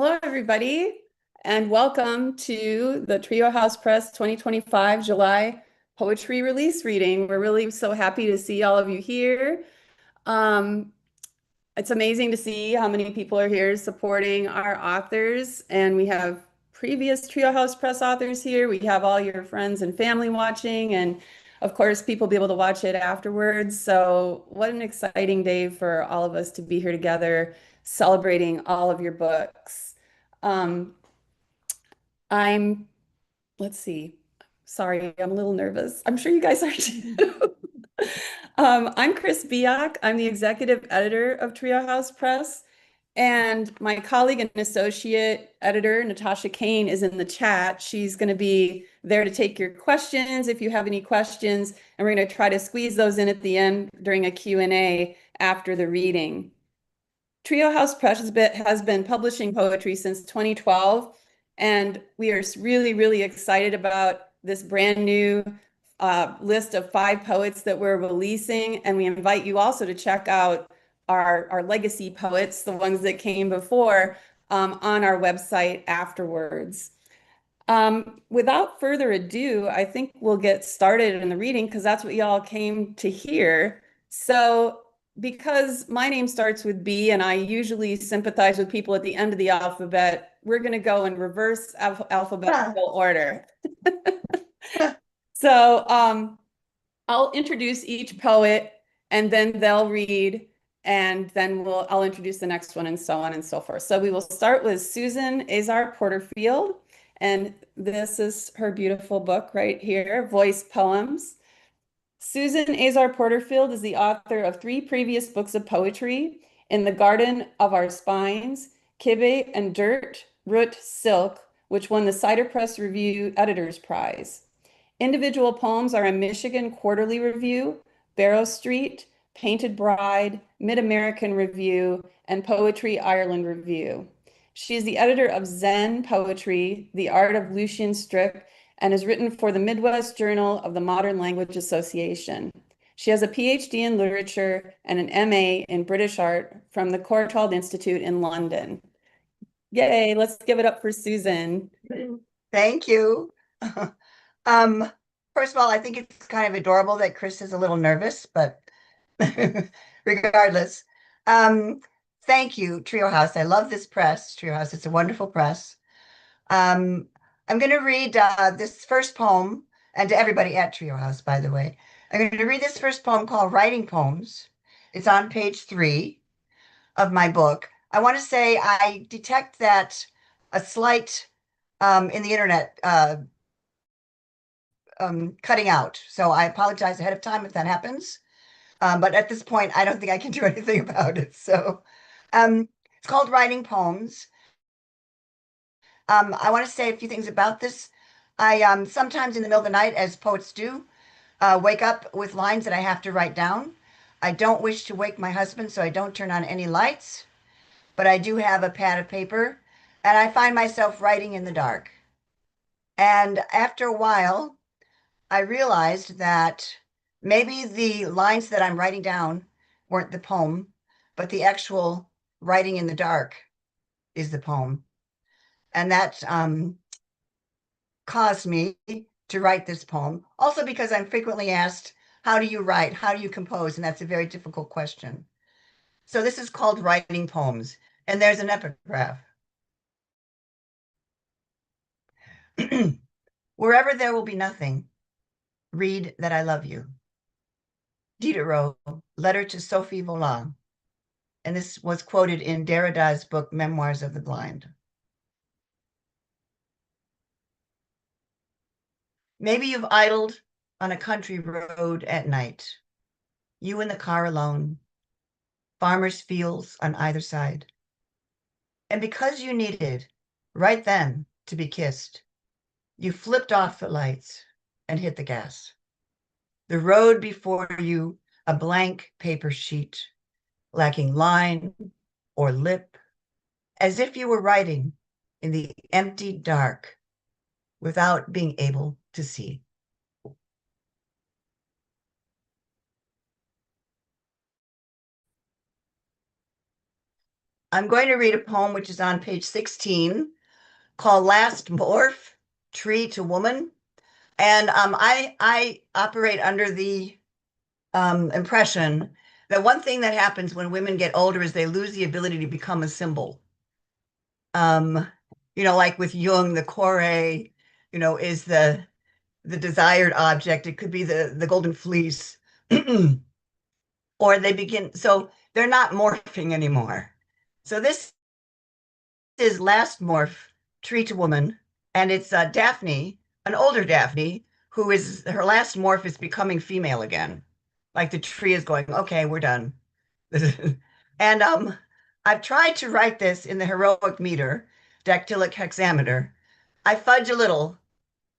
Hello, everybody, and welcome to the Trio House Press 2025 July Poetry Release Reading. We're really so happy to see all of you here. Um, it's amazing to see how many people are here supporting our authors, and we have previous Trio House Press authors here. We have all your friends and family watching, and of course, people will be able to watch it afterwards. So, what an exciting day for all of us to be here together, celebrating all of your books. Um, I'm, let's see. Sorry, I'm a little nervous. I'm sure you guys are too. I'm Chris Biak. I'm the executive editor of Trio House Press. And my colleague and associate editor, Natasha Kane, is in the chat. She's going to be there to take your questions if you have any questions. And we're going to try to squeeze those in at the end during a Q&A after the reading. Trio House Press has been publishing poetry since 2012, and we are really, really excited about this brand new list of 5 poets that we're releasing. And we invite you also to check out our legacy poets, the ones that came before, on our website afterwards. Without further ado, I think we'll get started in the reading because that's what y'all came to hear. So, because my name starts with B and I usually sympathize with people at the end of the alphabet, we're going to go in reverse alphabetical order. So, I'll introduce each poet and then they'll read and then I'll introduce the next one and so on and so forth. So we will start with Susan Azar Porterfield, and this is her beautiful book right here, Voice Poems. Susan Azar Porterfield is the author of 3 previous books of poetry, In the Garden of Our Spines, Kibbe and Dirt, Root, Silk, which won the Cider Press Review Editor's Prize. Individual poems are a Michigan Quarterly Review, Barrow Street, Painted Bride, Mid-American Review, and Poetry Ireland Review. She is the editor of Zen Poetry, The Art of Lucian Strip, and has written for the Midwest Journal of the Modern Language Association. She has a PhD in literature and an MA in British art from the Courtauld Institute in London. Yay, let's give it up for Susan. Thank you. First of all, I think it's kind of adorable that Chris is a little nervous, but regardless, thank you, Trio House. I love this press, Trio House. It's a wonderful press. I'm going to read this first poem, and to everybody at Trio House, by the way. I'm going to read this first poem called Writing Poems. It's on page 3 of my book. I want to say I detect that a slight in the internet cutting out. So I apologize ahead of time if that happens. But at this point, I don't think I can do anything about it. So it's called Writing Poems. I want to say a few things about this. I sometimes in the middle of the night, as poets do, wake up with lines that I have to write down. I don't wish to wake my husband, so I don't turn on any lights, but I do have a pad of paper, and I find myself writing in the dark. And after a while, I realized that maybe the lines that I'm writing down weren't the poem, but the actual writing in the dark is the poem. And that caused me to write this poem. Also because I'm frequently asked, how do you write? How do you compose? And that's a very difficult question. So this is called Writing Poems. And there's an epigraph. Wherever there will be nothing, read that I love you. Diderot, Letter to Sophie Volant. And this was quoted in Derrida's book, Memoirs of the Blind. Maybe you've idled on a country road at night, you in the car alone, farmers' fields on either side. And because you needed, right then, to be kissed, you flipped off the lights and hit the gas. The road before you, a blank paper sheet, lacking line or lip, as if you were writing in the empty dark without being able to see. I'm going to read a poem which is on page 16 called Last Morph, Tree to Woman. And I operate under the impression that one thing that happens when women get older is they lose the ability to become a symbol. Um, like with Jung, the core, is the desired object. It could be the golden fleece. Or they begin, so they're not morphing anymore. So this is Last Morph, Tree to Woman, and it's Daphne, an older Daphne, who is, her last morph is becoming female again. Like the tree is going, okay, we're done. And I've tried to write this in the heroic meter, dactylic hexameter. I fudge a little,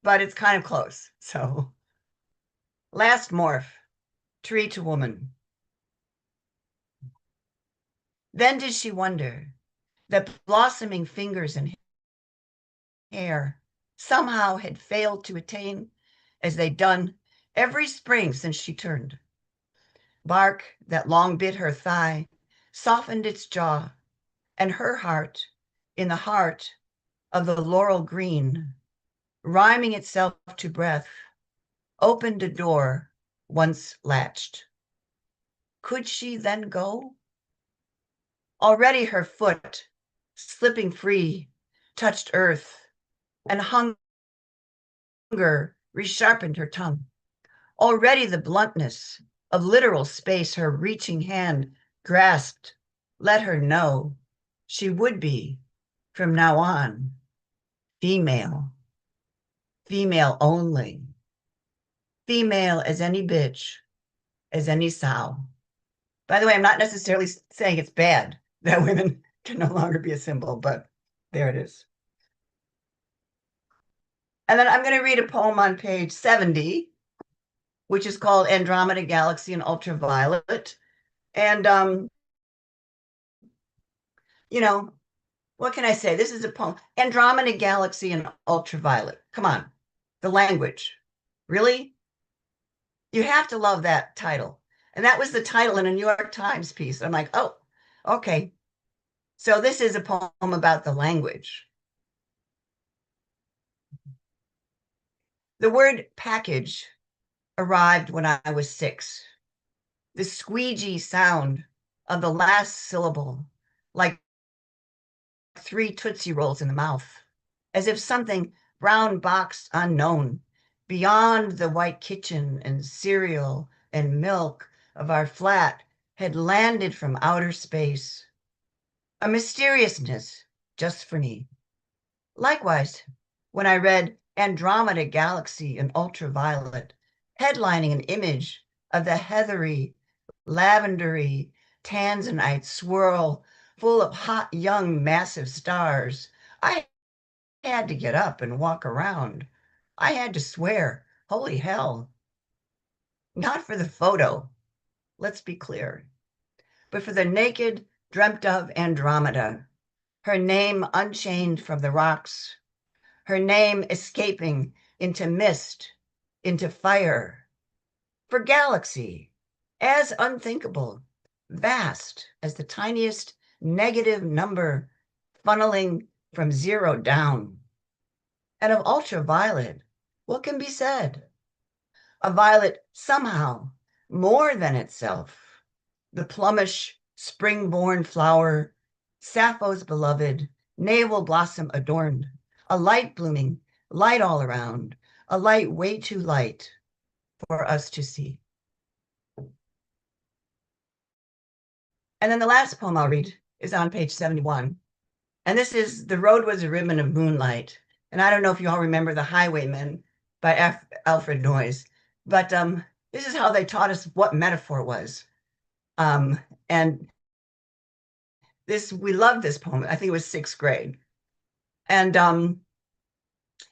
but it's kind of close. So, Last Morph, Tree to Woman. Then did she wonder that blossoming fingers and hair somehow had failed to attain, as they'd done every spring since she turned. Bark that long bit her thigh softened its jaw, and her heart, in the heart of the laurel green, rhyming itself to breath, opened a door once latched. Could she then go? Already her foot, slipping free, touched earth, and hunger resharpened her tongue. Already the bluntness of literal space her reaching hand grasped let her know she would be, from now on, female, female only, female as any bitch, as any sow. By the way, I'm not necessarily saying it's bad that women can no longer be a symbol, but there it is. And then I'm going to read a poem on page 70, which is called Andromeda Galaxy in Ultraviolet. And, what can I say? This is a poem. Andromeda Galaxy in Ultraviolet. Come on. The language. Really? You have to love that title. And that was the title in a New York Times piece. I'm like, oh, okay. So this is a poem about the language. The word package arrived when I was 6. The squeegee sound of the last syllable, like 3 Tootsie Rolls in the mouth, as if something brown boxed unknown, beyond the white kitchen and cereal and milk of our flat, had landed from outer space. A mysteriousness just for me. Likewise, when I read Andromeda Galaxy in Ultraviolet, headlining an image of the heathery, lavendery, tanzanite swirl full of hot, young, massive stars, I had to get up and walk around. I had to swear, holy hell. Not for the photo, let's be clear, but for the naked, dreamt of Andromeda, her name unchained from the rocks, her name escaping into mist, into fire, for galaxy, as unthinkable, vast as the tiniest negative number funneling from 0 down. And of ultraviolet, what can be said? A violet somehow more than itself, the plumish spring-born flower, Sappho's beloved, navel blossom adorned, a light blooming, light all around, a light way too light for us to see. And then the last poem I'll read is on page 71. And this is The Road Was a Ribbon of Moonlight. And I don't know if you all remember The Highwaymen by Alfred Noyes, but this is how they taught us what metaphor was. And we loved this poem. I think it was 6th grade. And,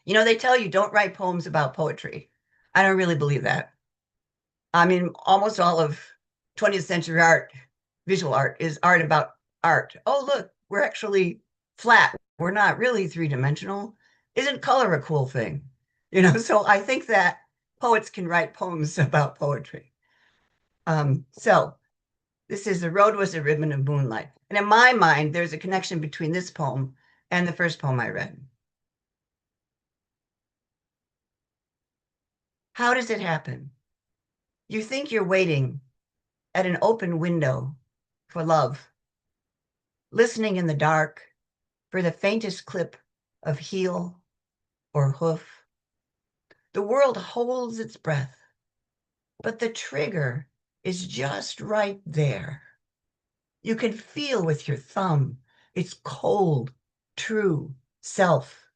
they tell you don't write poems about poetry. I don't really believe that. I mean, almost all of 20th century art, visual art, is art about art. Oh, look, we're actually flat. We're not really 3-dimensional. Isn't color a cool thing? So I think that poets can write poems about poetry. So This is The Road Was a Ribbon of Moonlight. And in my mind, there's a connection between this poem and the first poem I read. How does it happen? You think you're waiting at an open window for love, listening in the dark for the faintest clip of heel or hoof. The world holds its breath, but the trigger is just right there. You can feel with your thumb its cold, true self.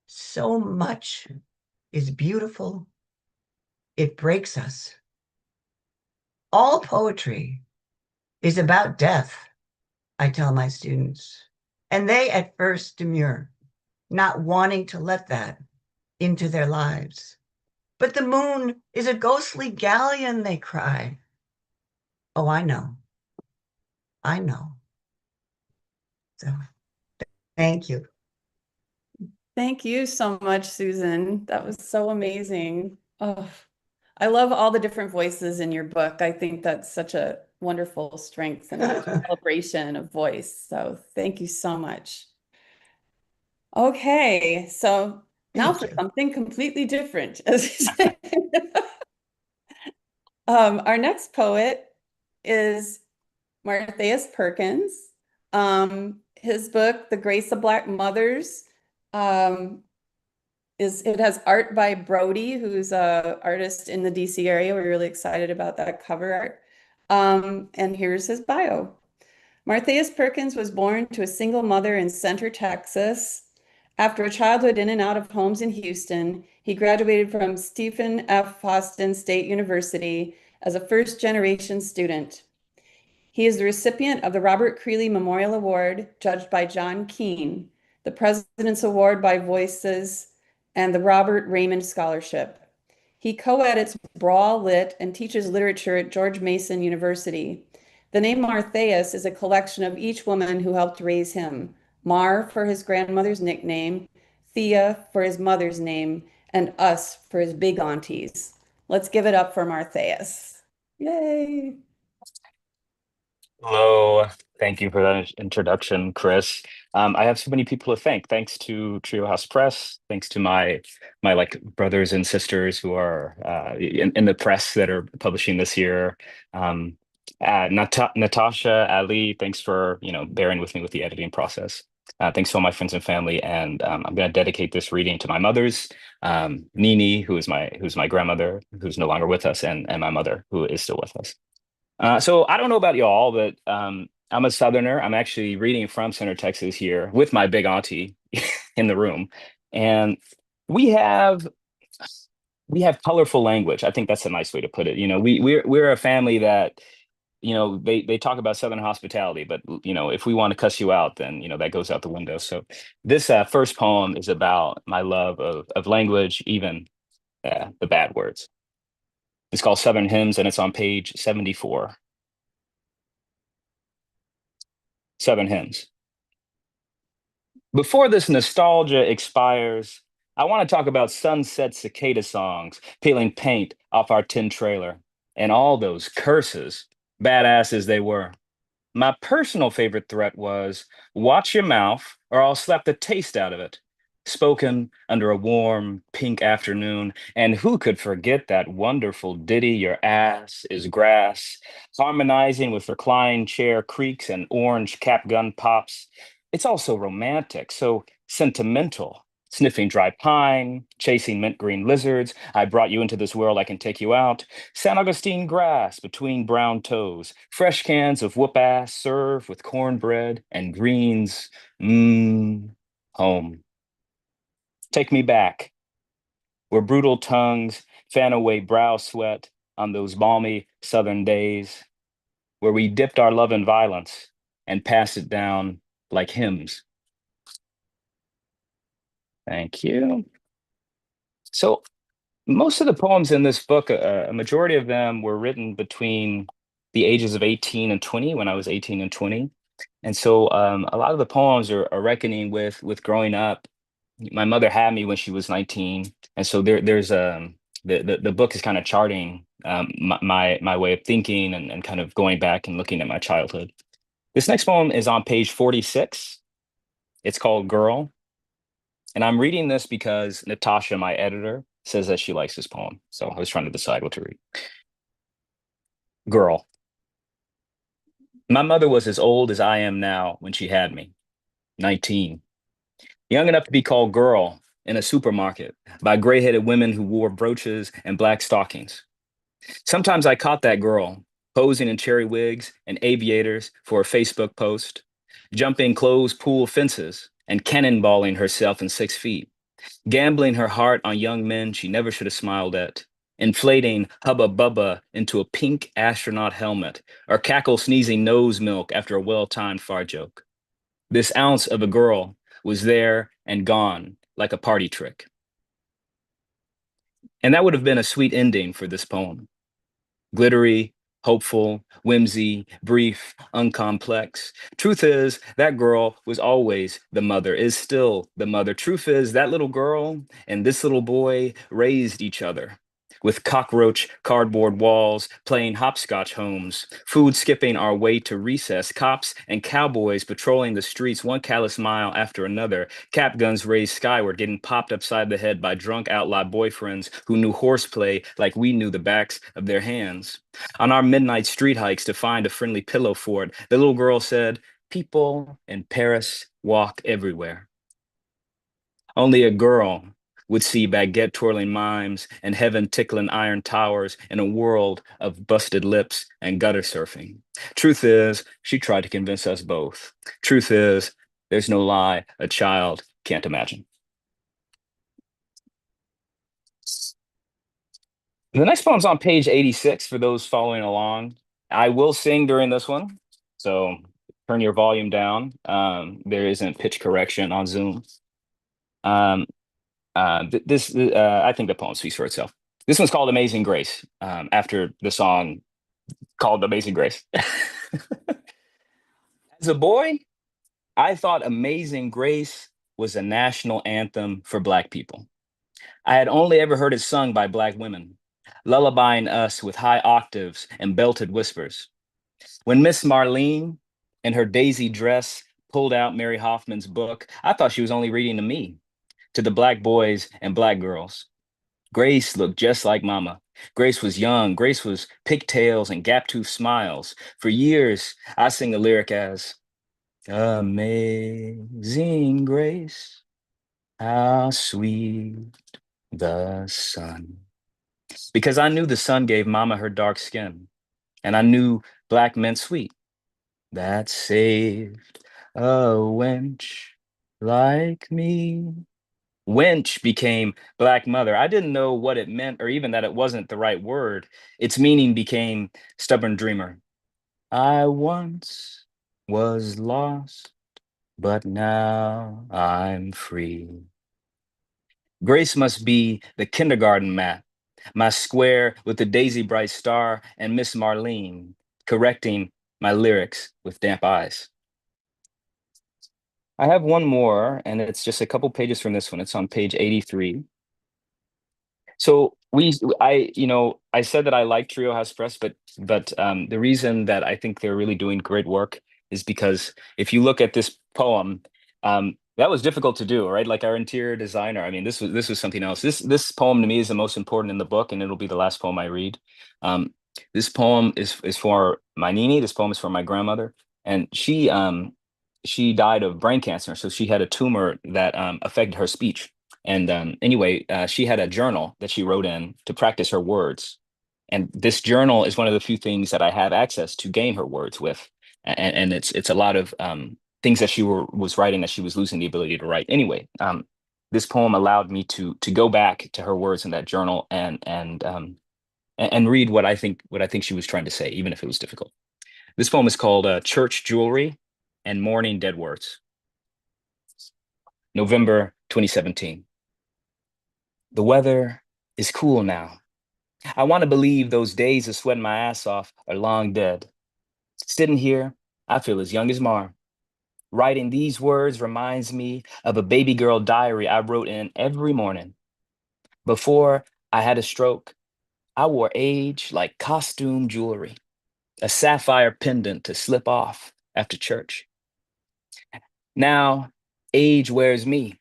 So much is beautiful, it breaks us. All poetry is about death, I tell my students. And they at first demur, not wanting to let that into their lives. But the moon is a ghostly galleon, they cry. Oh, I know. I know. So thank you. Thank you so much, Susan. That was so amazing. Oh, I love all the different voices in your book. I think that's such a wonderful strength and a celebration of voice. So thank you so much. Okay, so now Thank for you. something completely different. As you said. Our next poet is Martheaus Perkins. His book, The Grace of Black Mothers, um, it has art by Brody, who's a artist in the DC area. We're really excited about that cover art. And here's his bio. Martheaus Perkins was born to a single mother in Center, Texas. After a childhood in and out of homes in Houston, he graduated from Stephen F. Austin State University as a first-generation student. He is the recipient of the Robert Creeley Memorial Award, judged by John Keane, the President's Award by Voices, and the Robert Raymond Scholarship. He co-edits Brawl Lit and teaches literature at George Mason University. The name Martheaus is a collection of each woman who helped raise him. Mar for his grandmother's nickname, Thea for his mother's name, and Us for his big aunties. Let's give it up for Martheaus. Yay! Hello. Thank you for that introduction, Chris. I have so many people to thank. Thanks to Trio House Press. Thanks to my like brothers and sisters who are in the press that are publishing this year. Natasha, Ali, thanks for bearing with me with the editing process. Thanks to all my friends and family, and I'm going to dedicate this reading to my mothers, Nini, who's my grandmother, who's no longer with us, and my mother, who is still with us. So I don't know about y'all, but I'm a Southerner. I'm actually reading from Center, Texas here with my big auntie in the room. And we have we have colorful language. I think that's a nice way to put it. We're a family that, they talk about Southern hospitality, but if we want to cuss you out, then that goes out the window. So this first poem is about my love of language, even the bad words. It's called Southern Hymns, and it's on page 74. Southern Hymns. Before this nostalgia expires, I want to talk about sunset cicada songs, peeling paint off our tin trailer, and all those curses, badasses they were. My personal favorite threat was, watch your mouth or I'll slap the taste out of it. Spoken under a warm pink afternoon, and who could forget that wonderful ditty, Your Ass is Grass, harmonizing with reclined chair creaks and orange cap gun pops. It's all so romantic, so sentimental. Sniffing dry pine, chasing mint green lizards. I brought you into this world, I can take you out. San Augustine grass between brown toes. Fresh cans of whoop ass served with cornbread and greens. Mmm, home. Take me back, where brutal tongues fan away brow sweat on those balmy southern days, where we dipped our love in violence and passed it down like hymns. Thank you. So most of the poems in this book, a majority of them were written between the ages of 18 and 20, when I was 18 and 20. And so a lot of the poems are reckoning with growing up. My mother had me when she was 19. And so there's the book is kind of charting my way of thinking and kind of going back and looking at my childhood. This next poem is on page 46. It's called Girl. And I'm reading this because Natasha, my editor, says that she likes this poem. So I was trying to decide what to read. Girl. My mother was as old as I am now when she had me, 19. Young enough to be called girl in a supermarket by gray-headed women who wore brooches and black stockings. Sometimes I caught that girl posing in cherry wigs and aviators for a Facebook post, jumping closed pool fences and cannonballing herself in 6 feet, gambling her heart on young men she never should have smiled at, inflating Hubba Bubba into a pink astronaut helmet, or cackle sneezing nose milk after a well-timed fart joke. This ounce of a girl was there and gone like a party trick. And that would have been a sweet ending for this poem. Glittery, hopeful, whimsy, brief, uncomplex. Truth is, that girl was always the mother, is still the mother. Truth is, that little girl and this little boy raised each other with cockroach cardboard walls, playing hopscotch homes, food skipping our way to recess, cops and cowboys patrolling the streets one callous mile after another, cap guns raised skyward, getting popped upside the head by drunk outlaw boyfriends who knew horseplay like we knew the backs of their hands. On our midnight street hikes to find a friendly pillow fort, the little girl said, "People in Paris walk everywhere." Only a girl would see baguette twirling mimes and heaven tickling iron towers in a world of busted lips and gutter surfing. Truth is, she tried to convince us both. Truth is, there's no lie a child can't imagine. The next poem's on page 86 for those following along. I will sing during this one, so turn your volume down. There isn't pitch correction on Zoom. I think the poem speaks for itself. This one's called Amazing Grace, after the song called Amazing Grace. As a boy, I thought Amazing Grace was a national anthem for Black people. I had only ever heard it sung by Black women, lullabying us with high octaves and belted whispers. When Miss Marlene, in her daisy dress, pulled out Mary Hoffman's book, I thought she was only reading to me, to the Black boys and Black girls. Grace looked just like Mama. Grace was young. Grace was pigtails and gap-toothed smiles. For years, I sing the lyric as, "Amazing Grace, how sweet the sun." Because I knew the sun gave Mama her dark skin, and I knew Black meant sweet. That saved a wench like me. Wench became Black mother. I didn't know what it meant or even that it wasn't the right word. Its meaning became stubborn dreamer. I once was lost, but now I'm free. Grace must be the kindergarten mat, my square with the daisy bright star and Miss Marlene correcting my lyrics with damp eyes. I have one more, and it's just a couple pages from this one. It's on page 83. So I said that I like Trio House Press, but the reason that I think they're really doing great work is because if you look at this poem, that was difficult to do, right? Like our interior designer. I mean, this was something else. This poem to me is the most important in the book, and it'll be the last poem I read. This poem is for my Nini. This poem is for my grandmother, and she died of brain cancer, so she had a tumor that affected her speech. And anyway, she had a journal that she wrote in to practice her words. And this journal is one of the few things that I have access to gain her words with. And it's a lot of things that she was writing that she was losing the ability to write. Anyway, this poem allowed me to go back to her words in that journal and read what I think she was trying to say, even if it was difficult. This poem is called Church Jewelry and Mourning Dead Words. November 2017. The weather is cool now. I want to believe those days of sweating my ass off are long dead. Sitting here, I feel as young as Mar. Writing these words reminds me of a baby girl diary I wrote in every morning. Before I had a stroke, I wore age like costume jewelry, a sapphire pendant to slip off after church. Now, age wears me,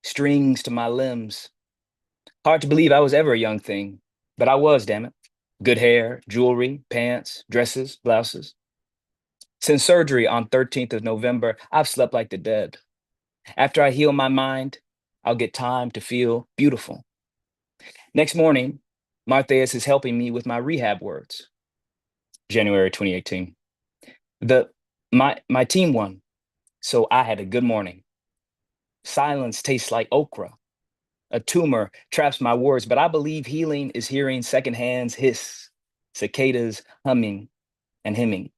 strings to my limbs. Hard to believe I was ever a young thing, but I was, damn it. Good hair, jewelry, pants, dresses, blouses. Since surgery on 13th of November, I've slept like the dead. After I heal my mind, I'll get time to feel beautiful. Next morning, Martheaus is helping me with my rehab words. January 2018. My team won, so I had a good morning. Silence tastes like okra. A tumor traps my words, but I believe healing is hearing second hands hiss, cicadas humming and hemming.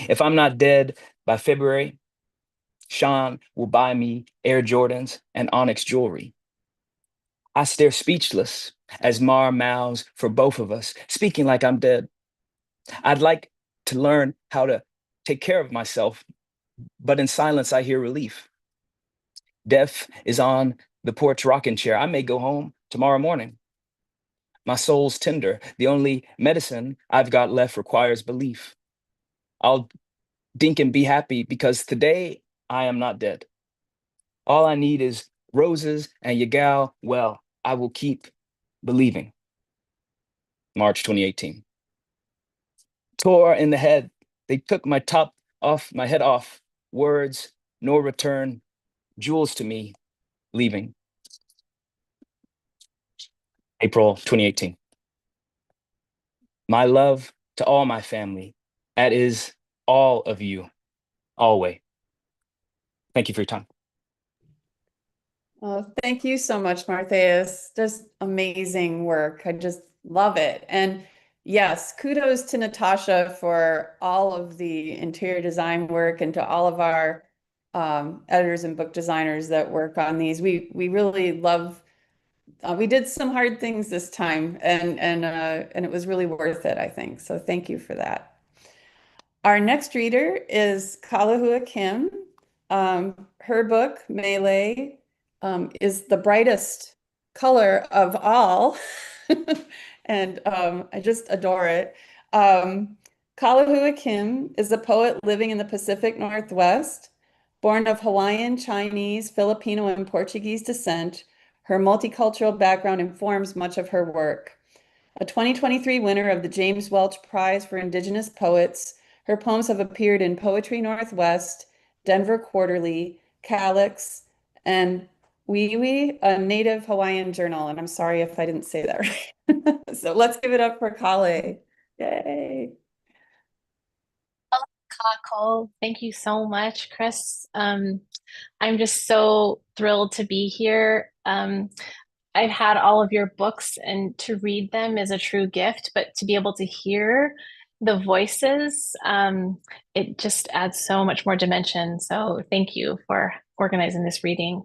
If I'm not dead by February, Sean will buy me Air Jordans and Onyx jewelry. I stare speechless as Mar mouths for both of us, speaking like I'm dead. I'd like to learn how to take care of myself, but in silence I hear relief. Death is on the porch rocking chair. I may go home tomorrow morning. My soul's tender. The only medicine I've got left requires belief. I'll dink and be happy because today I am not dead. All I need is roses and Yagal. Well, I will keep believing. March 2018. Tore in the head. They took my head off. Words, no return. Jewels to me, leaving. April 2018. My love to all my family. That is all of you, always. Thank you for your time. Oh, thank you so much, Martheaus. Just amazing work. I just love it. And yes, kudos to Natasha for all of the interior design work and to all of our editors and book designers that work on these. We really love. We did some hard things this time, and it was really worth it, I think. So thank you for that. Our next reader is Kalehua Kim. Her book, Mele, is the brightest color of all. And I just adore it. Kalehua Kim is a poet living in the Pacific Northwest. Born of Hawaiian, Chinese, Filipino, and Portuguese descent, her multicultural background informs much of her work. A 2023 winner of the James Welch Prize for Indigenous Poets, her poems have appeared in Poetry Northwest, Denver Quarterly, Calyx, and Wiwi, a native Hawaiian journal. And I'm sorry if I didn't say that right. So let's give it up for Kale. Yay. Kako. Thank you so much, Chris. I'm just so thrilled to be here. I've had all of your books, and to read them is a true gift, but to be able to hear the voices, it just adds so much more dimension. So thank you for organizing this reading.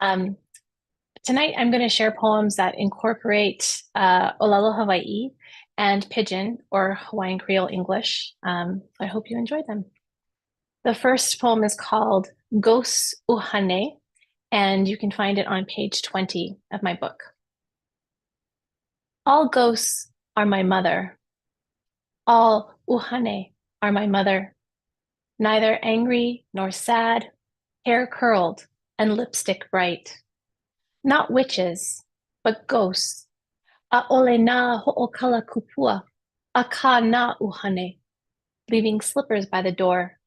Tonight, I'm going to share poems that incorporate Olelo Hawaii and Pidgin, or Hawaiian Creole English. I hope you enjoy them. The first poem is called Gos Uhane, and you can find it on page 20 of my book. All ghosts are my mother. All Uhane are my mother. Neither angry nor sad, hair curled and lipstick bright. Not witches, but ghosts. A ole na ho'okala kupua, a ka na uhane, leaving slippers by the door.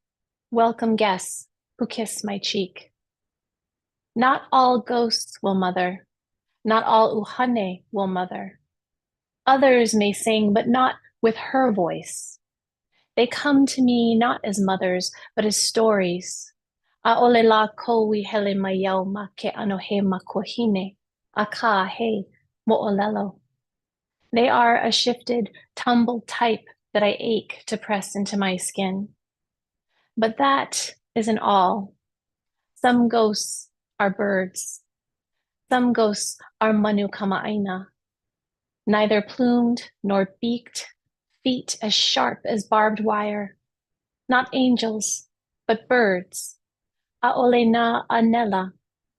Welcome guests who kiss my cheek. Not all ghosts will mother. Not all uhane will mother. Others may sing, but not with her voice. They come to me not as mothers, but as stories. A ole la kowi hele mayau ma ke anohe makohine, a ka he mo'olelo. They are a shifted, tumbled type that I ache to press into my skin. But that isn't all. Some ghosts are birds. Some ghosts are manu kama'aina, neither plumed nor beaked, feet as sharp as barbed wire. Not angels, but birds. Aole na anela,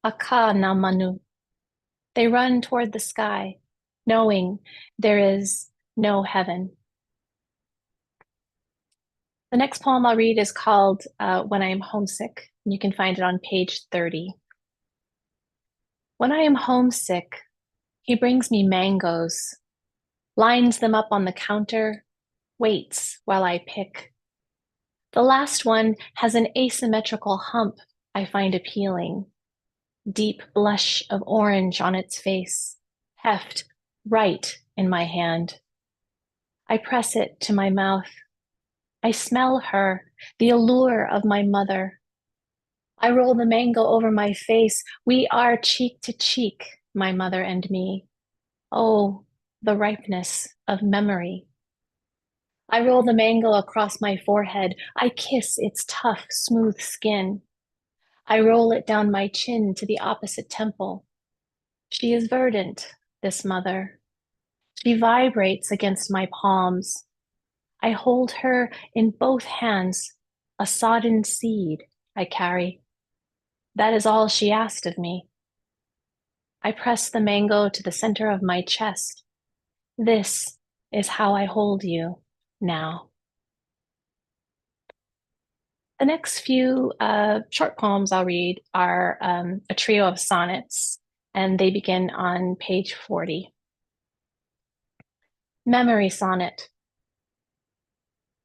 aka na manu. They run toward the sky, knowing there is no heaven. The next poem I'll read is called When I Am Homesick. You can find it on page 30. When I am homesick, he brings me mangoes, lines them up on the counter, waits while I pick. The last one has an asymmetrical hump I find appealing. Deep blush of orange on its face, heft right in my hand. I press it to my mouth. I smell her, the allure of my mother. I roll the mango over my face. We are cheek to cheek, my mother and me. Oh, the ripeness of memory. I roll the mango across my forehead. I kiss its tough, smooth skin. I roll it down my chin to the opposite temple. She is verdant, this mother. She vibrates against my palms. I hold her in both hands, a sodden seed I carry. That is all she asked of me. I press the mango to the center of my chest. This is how I hold you now. The next few short poems I'll read are a trio of sonnets, and they begin on page 40. Memory Sonnet.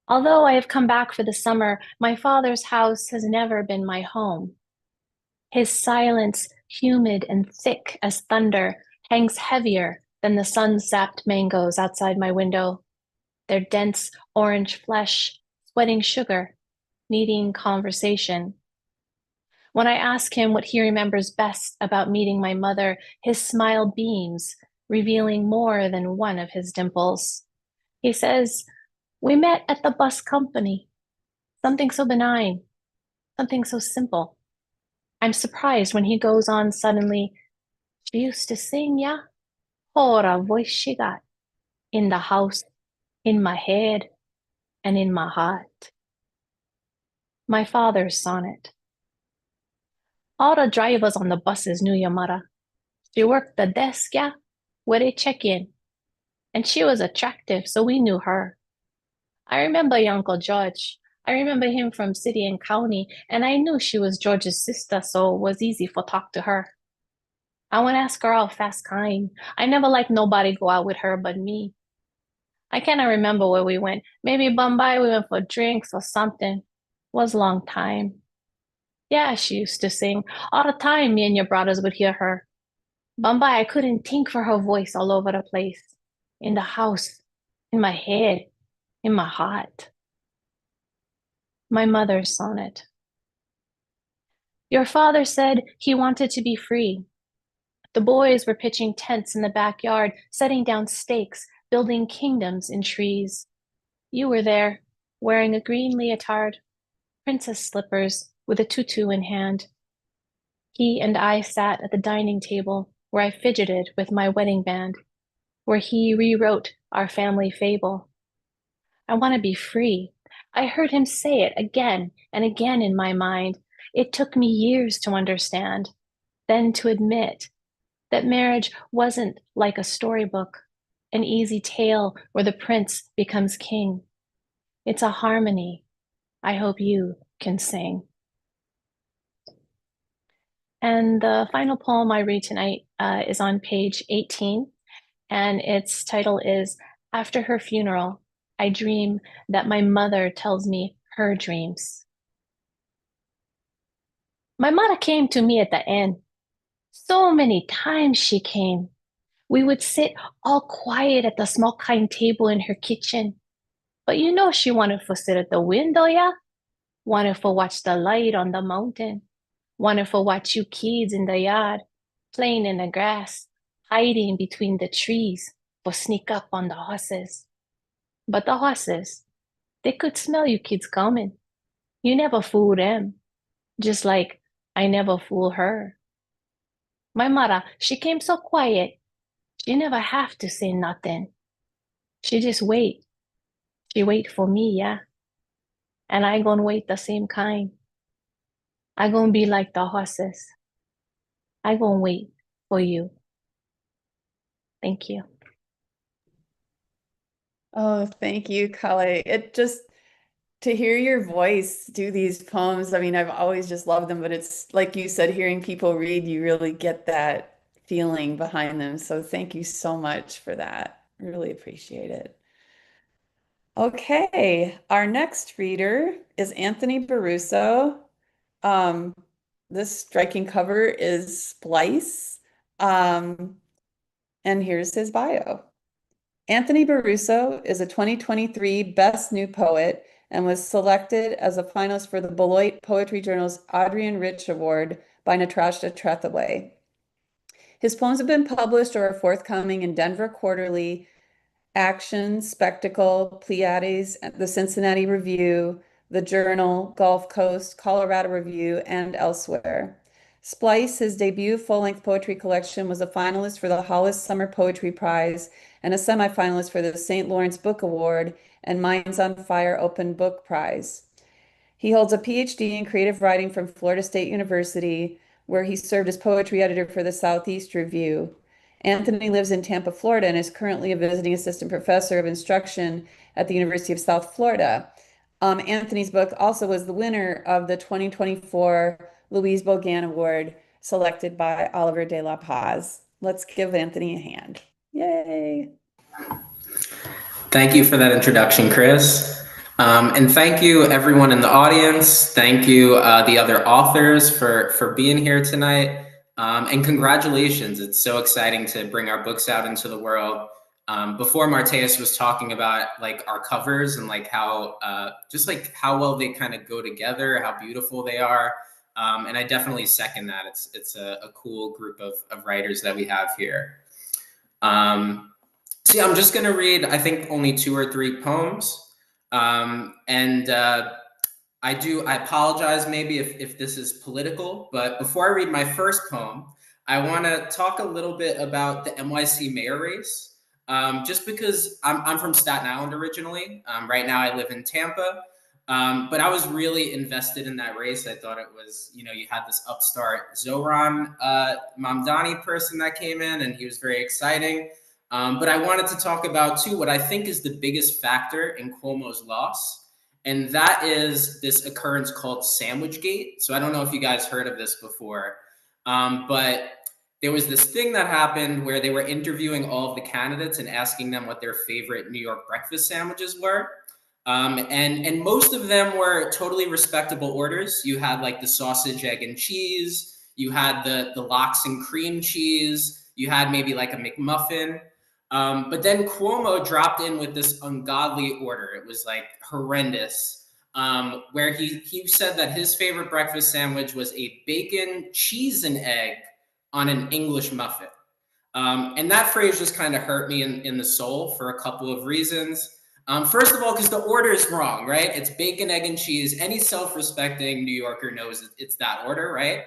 Although I have come back for the summer, my father's house has never been my home. His silence, humid and thick as thunder, hangs heavier than the sun-sapped mangoes outside my window, their dense orange flesh sweating sugar, needing conversation. When I ask him what he remembers best about meeting my mother, his smile beams, revealing more than one of his dimples. He says, "We met at the bus company. Something so benign, something so simple." I'm surprised when he goes on suddenly, "She used to sing, yeah? What a voice she got. In the house, in my head, and in my heart." My father's sonnet. All the drivers on the buses knew your mother. She worked the desk, yeah, where they check in. And she was attractive, so we knew her. I remember your Uncle George. I remember him from city and county, and I knew she was George's sister, so it was easy for talk to her. I want to ask her out fast kind. I never liked nobody go out with her but me. I cannot remember where we went. Maybe Bombay, we went for drinks or something. Was a long time. Yeah, she used to sing. All the time, me and your brothers would hear her. Bombay, I couldn't think for her voice all over the place. In the house, in my head, in my heart. My mother's sonnet. Your father said he wanted to be free. The boys were pitching tents in the backyard, setting down stakes, building kingdoms in trees. You were there, wearing a green leotard, princess slippers with a tutu in hand. He and I sat at the dining table where I fidgeted with my wedding band, where he rewrote our family fable. I want to be free. I heard him say it again and again in my mind. It took me years to understand, then to admit that marriage wasn't like a storybook, an easy tale where the prince becomes king. It's a harmony I hope you can sing. And the final poem I read tonight is on page 18, and its title is After Her Funeral, I Dream That My Mother Tells Me Her Dreams. My mother came to me at the end. So many times she came. We would sit all quiet at the small kind table in her kitchen. But you know she wanted to sit at the window, yeah? Wanted to watch the light on the mountain. Wanted to watch you kids in the yard, playing in the grass, hiding between the trees, or sneak up on the horses. But the horses, they could smell you kids coming. You never fool them, just like I never fool her. My mother, she came so quiet. She never have to say nothing. She just wait. She wait for me, yeah? And I gonna wait the same kind. I gonna be like the horses. I gonna wait for you. Thank you. Oh, thank you, Kale. It just to hear your voice do these poems. I mean, I've always just loved them, but it's like you said, hearing people read, you really get that feeling behind them. So thank you so much for that. Really appreciate it. Okay, our next reader is Anthony Borruso. Um, this striking cover is Splice. Um, and here's his bio. Anthony Borruso is a 2023 Best New Poet and was selected as a finalist for the Beloit Poetry Journal's Adrian Rich Award by Natasha Trethewey. His poems have been published or are forthcoming in Denver Quarterly, Action, Spectacle, Pleiades, the Cincinnati Review, the Journal, Gulf Coast, Colorado Review, and elsewhere. Splice, his debut full-length poetry collection, was a finalist for the Hollis Summer Poetry Prize and a semifinalist for the St. Lawrence Book Award and Minds on Fire Open Book Prize. He holds a PhD in creative writing from Florida State University, where he served as poetry editor for the Southeast Review. Anthony lives in Tampa, Florida, and is currently a visiting assistant professor of instruction at the University of South Florida. Anthony's book also was the winner of the 2024 Louise Bogan Award, selected by Oliver de la Paz. Let's give Anthony a hand. Yay! Thank you for that introduction, Chris. And thank you, everyone in the audience. Thank you, the other authors, for being here tonight. And congratulations. It's so exciting to bring our books out into the world. Before Martheaus was talking about like our covers and like how just like how well they kind of go together, how beautiful they are. And I definitely second that. It's a cool group of writers that we have here. So yeah, I'm just going to read, I think, only 2 or 3 poems. I apologize maybe if this is political, but before I read my first poem, I want to talk a little bit about the NYC mayor race. Just because I'm from Staten Island originally. Right now I live in Tampa. But I was really invested in that race. I thought it was, you had this upstart Zoran Mamdani person that came in, and he was very exciting. But I wanted to talk about, too, what I think is the biggest factor in Cuomo's loss, and that is this occurrence called Sandwichgate. So I don't know if you guys heard of this before, but there was this thing that happened where they were interviewing all of the candidates and asking them what their favorite New York breakfast sandwiches were. And most of them were totally respectable orders. You had like the sausage, egg, and cheese. You had the lox and cream cheese. You had maybe like a McMuffin. But then Cuomo dropped in with this ungodly order. It was like horrendous, where he said that his favorite breakfast sandwich was a bacon, cheese, and egg on an English muffin. And that phrase just kind of hurt me in the soul for a couple of reasons. First of all, because the order is wrong, right? It's bacon, egg, and cheese. Any self-respecting New Yorker knows it's that order, right?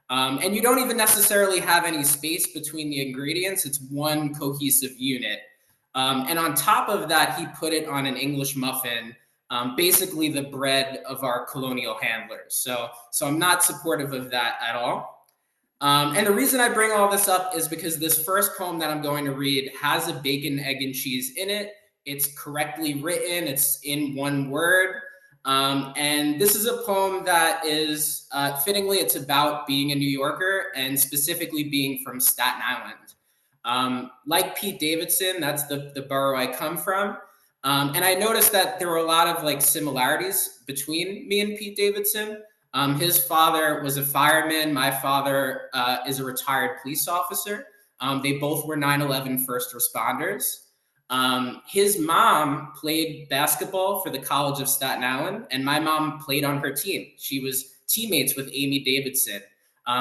And you don't even necessarily have any space between the ingredients. It's one cohesive unit. And on top of that, he put it on an English muffin, basically the bread of our colonial handlers. So I'm not supportive of that at all. And the reason I bring all this up is because this first poem that I'm going to read has a bacon, egg, and cheese in it. It's correctly written. It's in one word. And this is a poem that is, fittingly, it's about being a New Yorker and specifically being from Staten Island. Like Pete Davidson, that's the borough I come from. And I noticed that there were a lot of like similarities between me and Pete Davidson. His father was a fireman. My father is a retired police officer. They both were 9/11 first responders. His mom played basketball for the College of Staten Island, and my mom played on her team. She was teammates with Amy Davidson.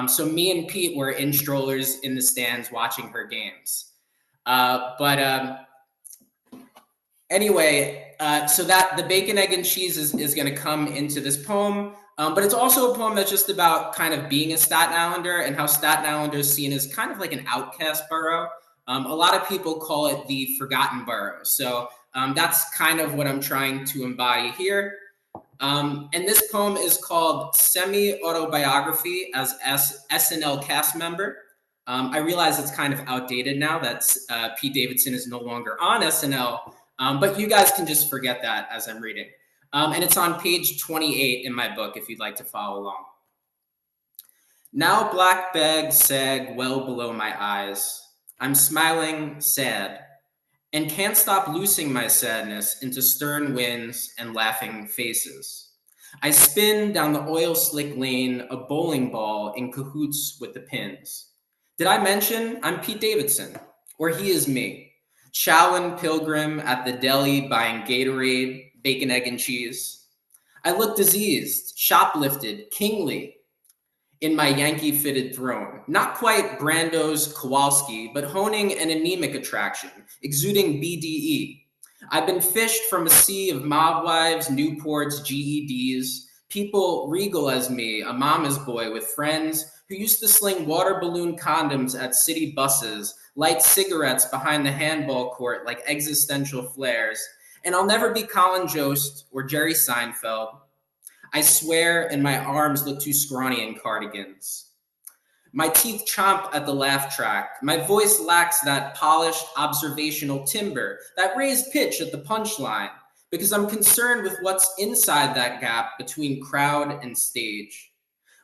So me and Pete were in strollers in the stands watching her games. Anyway, so that the bacon, egg, and cheese is going to come into this poem. But it's also a poem that's just about kind of being a Staten Islander and how Staten Islander is seen as kind of like an outcast borough. A lot of people call it the forgotten borough. So that's kind of what I'm trying to embody here. And this poem is called Semi-Autobiography as SNL cast member. I realize it's kind of outdated now that Pete Davidson is no longer on SNL. But you guys can just forget that as I'm reading. And it's on page 28 in my book if you'd like to follow along. Now black bags sag well below my eyes. I'm smiling, sad, and can't stop loosing my sadness into stern winds and laughing faces. I spin down the oil slick lane, a bowling ball in cahoots with the pins. Did I mention I'm Pete Davidson, or he is me? Shaolin pilgrim at the deli buying Gatorade, bacon, egg, and cheese. I look diseased, shoplifted, kingly in my Yankee fitted throne. Not quite Brando's Kowalski, but honing an anemic attraction, exuding BDE. I've been fished from a sea of mob wives, Newports, GEDs, people regal as me, a mama's boy with friends who used to sling water balloon condoms at city buses, light cigarettes behind the handball court like existential flares. And I'll never be Colin Jost or Jerry Seinfeld. I swear, and my arms look too scrawny in cardigans. My teeth chomp at the laugh track. My voice lacks that polished observational timbre, that raised pitch at the punchline, because I'm concerned with what's inside that gap between crowd and stage.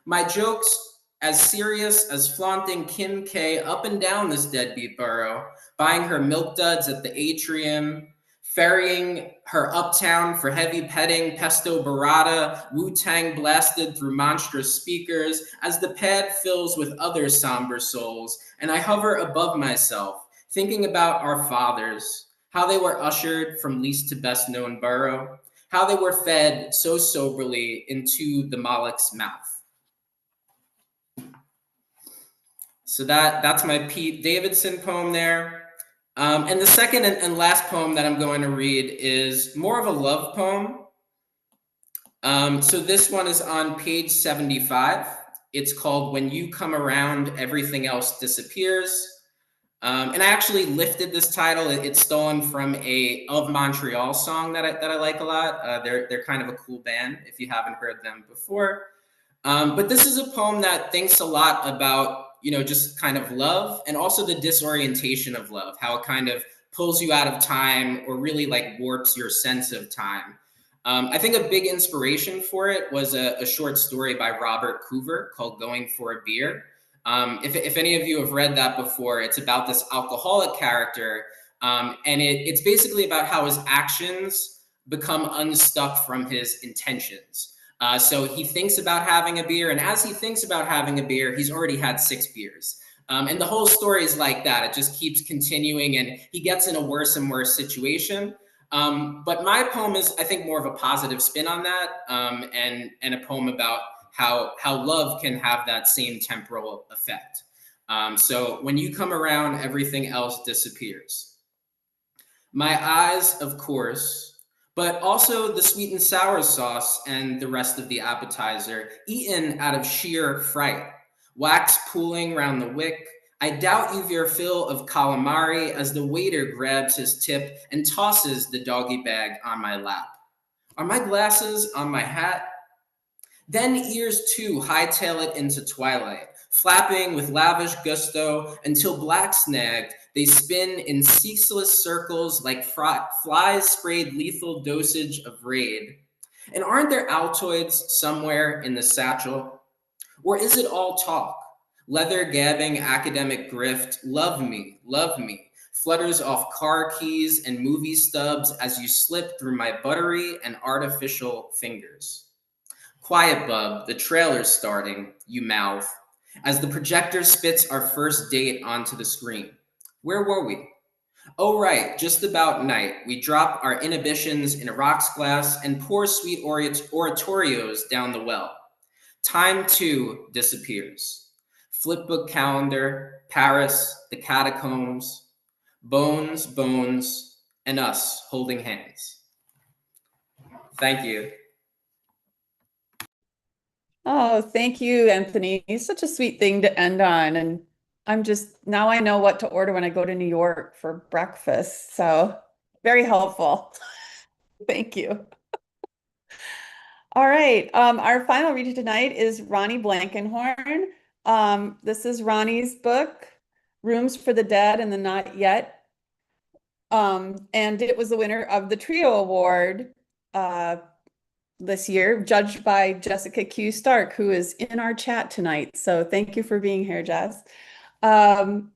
My jokes, as serious as flaunting Kim K up and down this deadbeat borough, buying her milk duds at the atrium, ferrying her uptown for heavy petting, pesto burrata, Wu-Tang blasted through monstrous speakers as the pad fills with other somber souls, and I hover above myself, thinking about our fathers, how they were ushered from least to best known borough, how they were fed so soberly into the Moloch's mouth. So that's my Pete Davidson poem there. And the second and last poem that I'm going to read is more of a love poem. So this one is on page 75. It's called When You Come Around, Everything Else Disappears. And I actually lifted this title. It's stolen from a Of Montreal song that I like a lot. They're kind of a cool band if you haven't heard them before. But this is a poem that thinks a lot about, just kind of love and also the disorientation of love, how it kind of pulls you out of time or really like warps your sense of time. I think a big inspiration for it was a short story by Robert Coover called Going for a Beer. If any of you have read that before, it's about this alcoholic character. And it's basically about how his actions become unstuck from his intentions. So he thinks about having a beer, and as he thinks about having a beer, he's already had 6 beers. And the whole story is like that. It just keeps continuing, and he gets in a worse and worse situation. But my poem is, I think, more of a positive spin on that, and a poem about how love can have that same temporal effect. So when you come around, everything else disappears. My eyes, of course, but also the sweet and sour sauce and the rest of the appetizer, eaten out of sheer fright. Wax pooling round the wick. I doubt you've your fill of calamari as the waiter grabs his tip and tosses the doggy bag on my lap. Are my glasses on my hat? Then ears too hightail it into twilight, flapping with lavish gusto until black snagged, they spin in ceaseless circles like flies sprayed lethal dosage of raid. And aren't there Altoids somewhere in the satchel? Or is it all talk? Leather gabbing academic grift, love me, flutters off car keys and movie stubs as you slip through my buttery and artificial fingers. Quiet, bub, the trailer's starting, you mouth, as the projector spits our first date onto the screen. Where were we? Oh, right, just about night. We drop our inhibitions in a rocks glass and pour sweet oratorios down the well. Time, too, disappears. Flipbook calendar, Paris, the catacombs, bones, and us holding hands. Thank you. Oh, thank you, Anthony. It's such a sweet thing to end on. And now I know what to order when I go to New York for breakfast. So very helpful. Thank you. All right. Our final reader tonight is Rhoni Blankenhorn. This is Rhoni's book, Rooms for the Dead and the Not Yet. And it was the winner of the Trio Award this year, judged by Jessica Q. Stark, who is in our chat tonight. So thank you for being here, Jess. Rhoni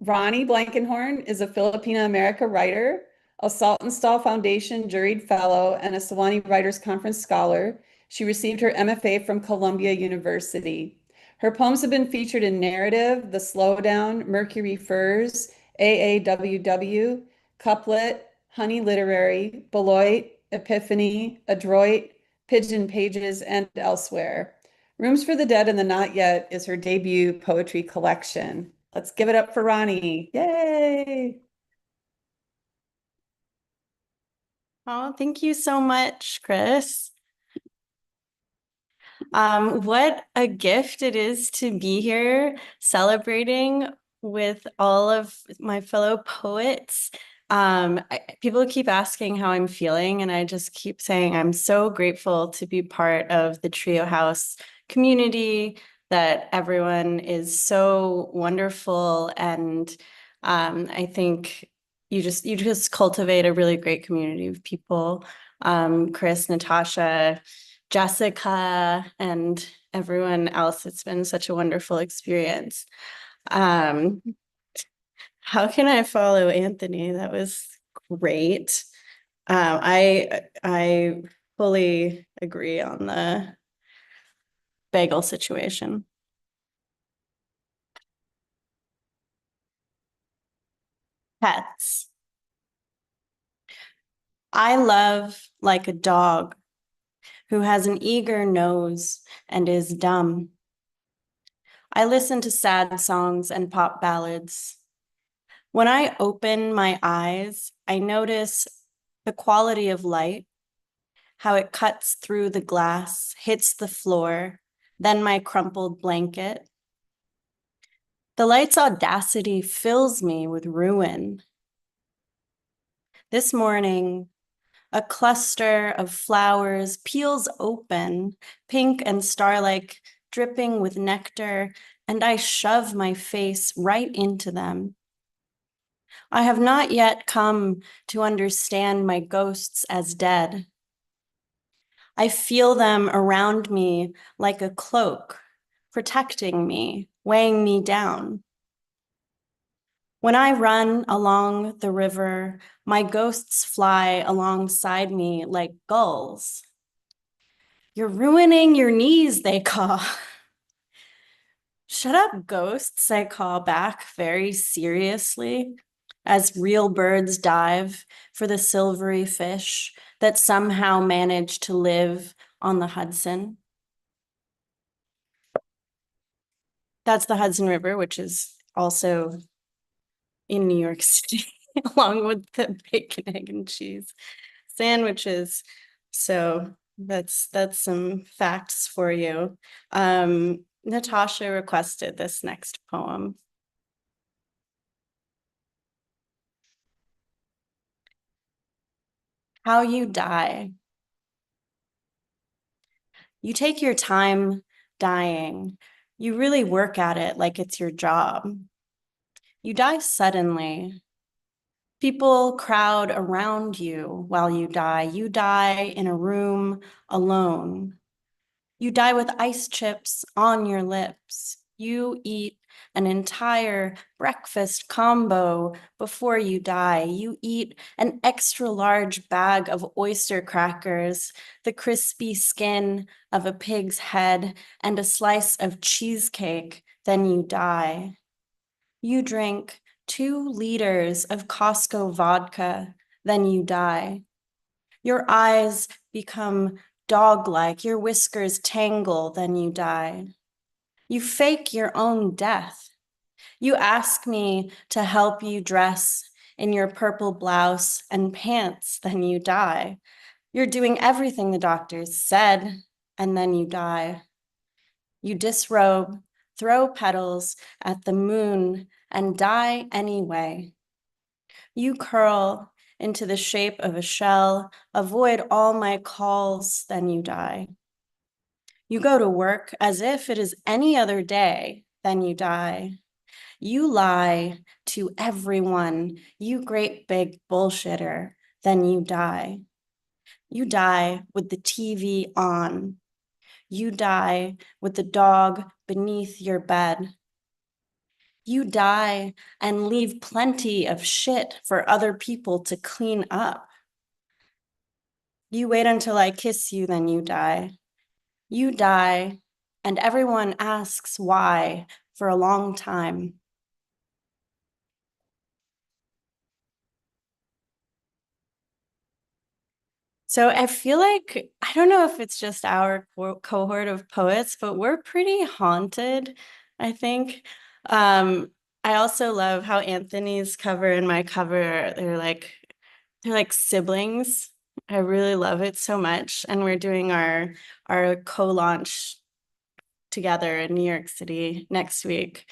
Blankenhorn is a Filipina America writer, a Saltonstall Foundation juried fellow, and a Sewanee Writers Conference scholar. She received her MFA from Columbia University. Her poems have been featured in Narrative, The Slowdown, Mercury Furs, AAWW, Couplet, Honey Literary, Beloit, Epiphany, Adroit, Pigeon Pages, and elsewhere. Rooms for the Dead and the Not Yet is her debut poetry collection. Let's give it up for Rhoni. Yay! Oh, thank you so much, Chris. What a gift it is to be here celebrating with all of my fellow poets. People keep asking how I'm feeling, and I just keep saying I'm so grateful to be part of the Trio House community, that everyone is so wonderful, and I think you just cultivate a really great community of people. Chris, Natasha, Jessica, and everyone else. It's been such a wonderful experience. How can I follow Anthony? That was great. I fully agree on the bagel situation. Pets. I love like a dog who has an eager nose and is dumb. I listen to sad songs and pop ballads. When I open my eyes, I notice the quality of light, how it cuts through the glass, hits the floor, then my crumpled blanket. The light's audacity fills me with ruin. This morning, a cluster of flowers peels open, pink and star-like, dripping with nectar, and I shove my face right into them. I have not yet come to understand my ghosts as dead. I feel them around me like a cloak, protecting me, weighing me down. When I run along the river, my ghosts fly alongside me like gulls. You're ruining your knees, they call. Shut up, ghosts, I call back very seriously, as real birds dive for the silvery fish that somehow manage to live on the Hudson. That's the Hudson River, which is also in New York City, along with the bacon, egg, and cheese sandwiches. So that's some facts for you. Natasha requested this next poem. How you die. You take your time dying. You really work at it like it's your job. You die suddenly. People crowd around you while you die. You die in a room alone. You die with ice chips on your lips. You eat an entire breakfast combo before you die. You eat an extra large bag of oyster crackers, the crispy skin of a pig's head, and a slice of cheesecake. Then you die. You drink 2 liters of Costco vodka. Then you die. Your eyes become dog-like, your whiskers tangle, then you die. You fake your own death. You ask me to help you dress in your purple blouse and pants, then you die. You're doing everything the doctors said, and then you die. You disrobe, throw petals at the moon, and die anyway. You curl into the shape of a shell, avoid all my calls, then you die. You go to work as if it is any other day, then you die. You lie to everyone, you great big bullshitter, then you die. You die with the TV on. You die with the dog beneath your bed. You die and leave plenty of shit for other people to clean up. You wait until I kiss you, then you die. You die, and everyone asks why for a long time. So I feel like, I don't know if it's just our cohort of poets, but we're pretty haunted, I think. I also love how Anthony's cover and my cover, they're like siblings. I really love it so much. And we're doing our co-launch together in New York City next week.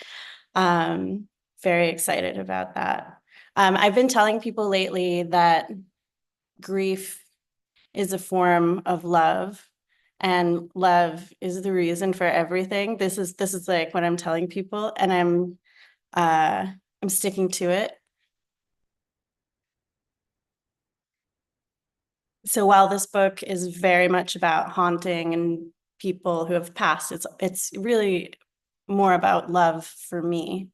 Very excited about that. I've been telling people lately that grief is a form of love, and love is the reason for everything. This is like what I'm telling people, and I'm sticking to it. So while this book is very much about haunting and people who have passed, it's really more about love for me.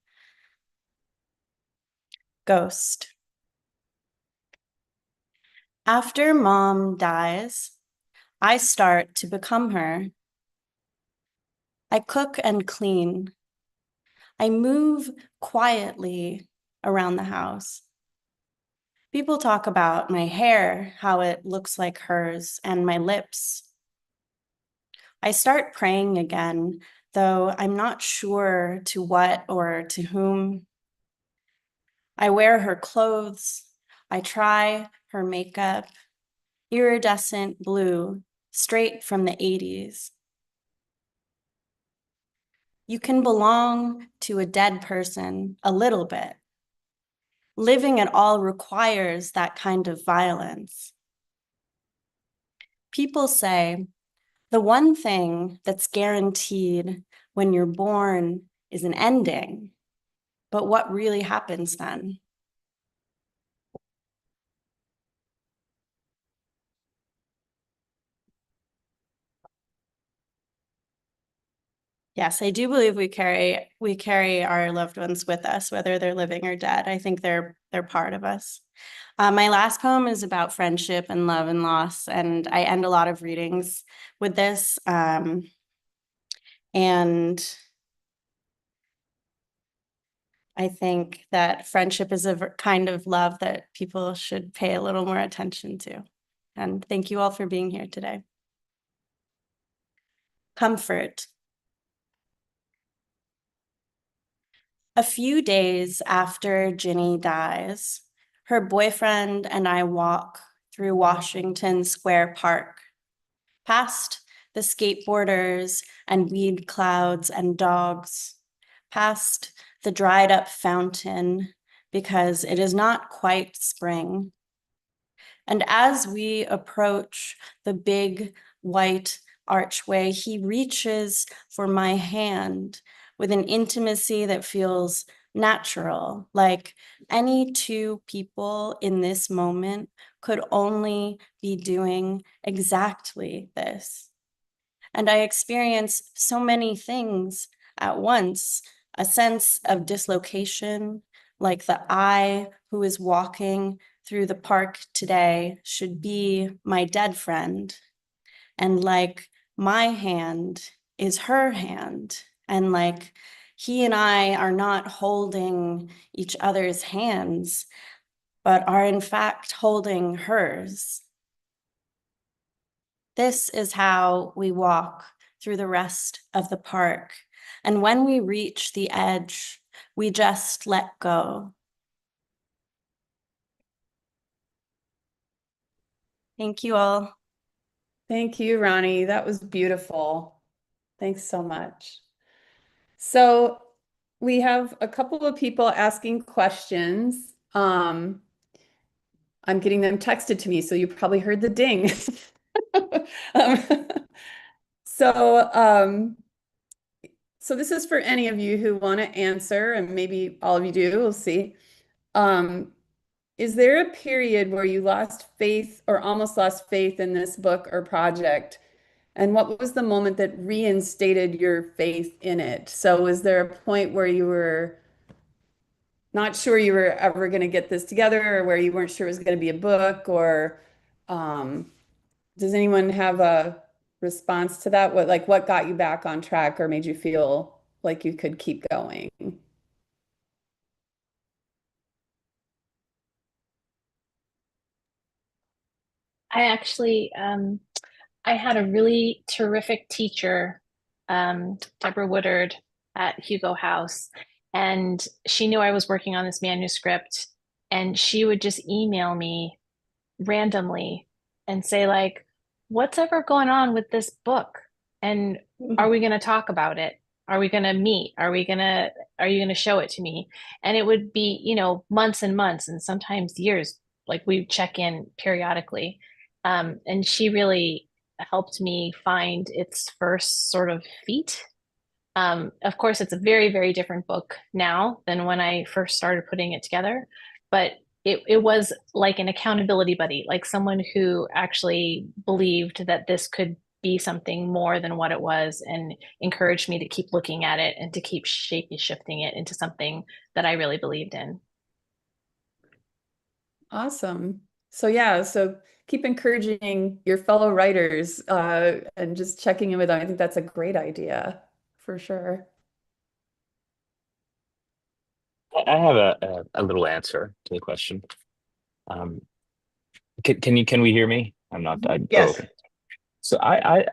Ghost. After mom dies, I start to become her. I cook and clean. I move quietly around the house. People talk about my hair, how it looks like hers, and my lips. I start praying again, though I'm not sure to what or to whom. I wear her clothes. I try her makeup, iridescent blue, straight from the 80s. You can belong to a dead person a little bit. Living at all requires that kind of violence. People say the one thing that's guaranteed when you're born is an ending, but what really happens then? Yes, I do believe we carry our loved ones with us, whether they're living or dead. I think they're part of us. My last poem is about friendship and love and loss, and I end a lot of readings with this. And I think that friendship is a kind of love that people should pay a little more attention to. And thank you all for being here today. Comfort. A few days after Ginny dies, her boyfriend and I walk through Washington Square Park, past the skateboarders and weed clouds and dogs, past the dried up fountain because it is not quite spring. And as we approach the big white archway, he reaches for my hand with an intimacy that feels natural, like any two people in this moment could only be doing exactly this. And I experience so many things at once, a sense of dislocation, like the I who is walking through the park today should be my dead friend. And like my hand is her hand. And like he and I are not holding each other's hands, but are in fact holding hers. This is how we walk through the rest of the park. And when we reach the edge, we just let go. Thank you all. Thank you, Rhoni. That was beautiful. Thanks so much. So we have a couple of people asking questions. I'm getting them texted to me, so you probably heard the ding. Um, so So this is for any of you who want to answer, and maybe all of you do, we'll see. Um, is there a period where you lost faith or almost lost faith in this book or project? And what was the moment that reinstated your faith in it? So was there a point where you were not sure you were ever going to get this together, or where you weren't sure it was going to be a book, or um, does anyone have a response to that? What got you back on track or made you feel like you could keep going? I actually, I had a really terrific teacher, Deborah Woodard at Hugo House, and she knew I was working on this manuscript, and she would just email me randomly and say like, what's ever going on with this book? And are we going to talk about it? Are we going to meet? Are you going to show it to me? And it would be, months and months and sometimes years. Like we check in periodically. And she really helped me find its first sort of feet. Of course, it's a very, very different book now than when I first started putting it together, but it was like an accountability buddy, like someone who actually believed that this could be something more than what it was and encouraged me to keep looking at it and to keep shifting it into something that I really believed in. Awesome. So yeah, so keep encouraging your fellow writers and just checking in with them. I think that's a great idea for sure. I have a little answer to the question. Um, can we hear me? I'm not. Oh, Yes. okay. So I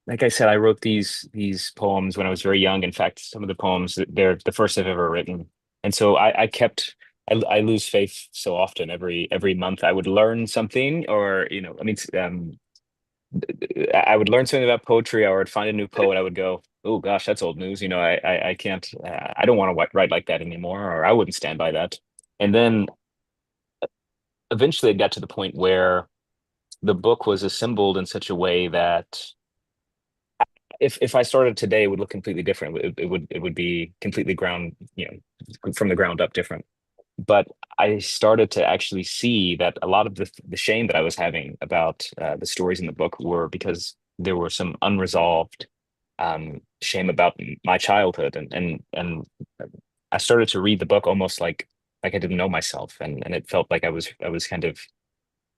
like I said, I wrote these poems when I was very young. In fact, some of the poems they're the first I've ever written, and so I kept. I lose faith so often. Every month, I would learn something, or I mean, I would learn something about poetry. Or I would find a new poet. I would go, oh gosh, that's old news. I can't. I don't want to write like that anymore, or I wouldn't stand by that. And then eventually, it got to the point where the book was assembled in such a way that if I started today, it would look completely different. It would be completely from the ground up different. But I started to actually see that a lot of the shame that I was having about the stories in the book were because there were some unresolved shame about my childhood, and I started to read the book almost like I didn't know myself, and it felt like I was kind of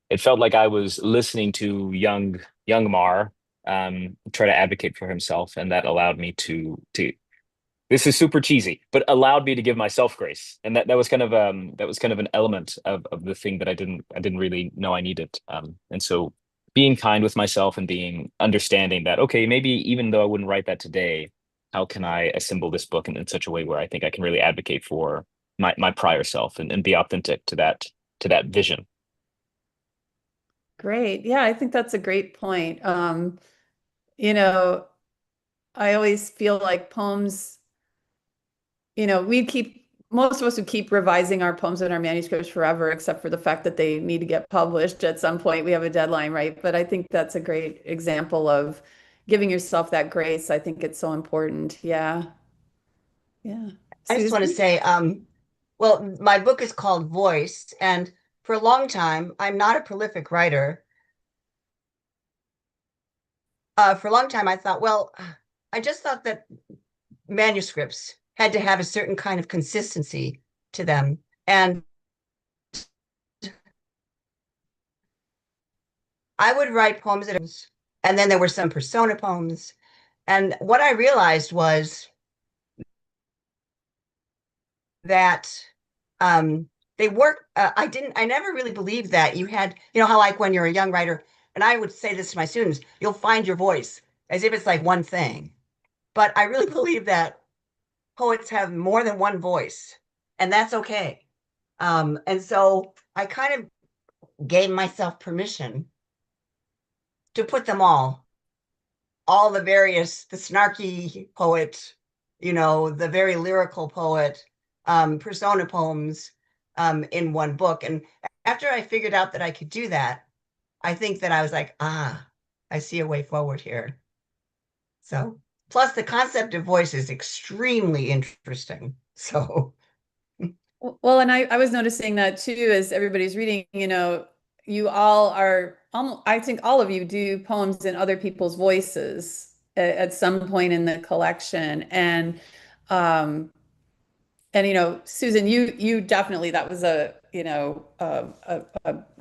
it felt like I was listening to young Mar try to advocate for himself, and that allowed me to this is super cheesy, but allowed me to give myself grace, and that was kind of an element of the thing that I didn't really know I needed, and so being kind with myself and being understanding that okay, maybe even though I wouldn't write that today, how can I assemble this book in such a way where I think I can really advocate for my prior self and be authentic to that vision. Great. Yeah, I think that's a great point. You know, I always feel like poems, most of us would keep revising our poems and our manuscripts forever, except for the fact that they need to get published at some point. We have a deadline, right? But I think that's a great example of giving yourself that grace. I think it's so important. Yeah. Yeah. I just want to Susan? say, well, my book is called Voice, and for a long time, I'm not a prolific writer. For a long time, I thought, well, I just thought that manuscripts had to have a certain kind of consistency to them. And I would write poems and then there were some persona poems. And what I realized was that they work. I never really believed that you had, how like when you're a young writer, and I would say this to my students, you'll find your voice as if it's like one thing. But I really believe that poets have more than one voice, and that's okay. And so I kind of gave myself permission to put them all the snarky poet, the very lyrical poet, persona poems in one book. And after I figured out that I could do that, I think that I was like, I see a way forward here. So Plus, the concept of voice is extremely interesting. So, Well, and I was noticing that too as everybody's reading, you all are almost, I think all of you do poems in other people's voices at some point in the collection. Um and Susan, you definitely, that was a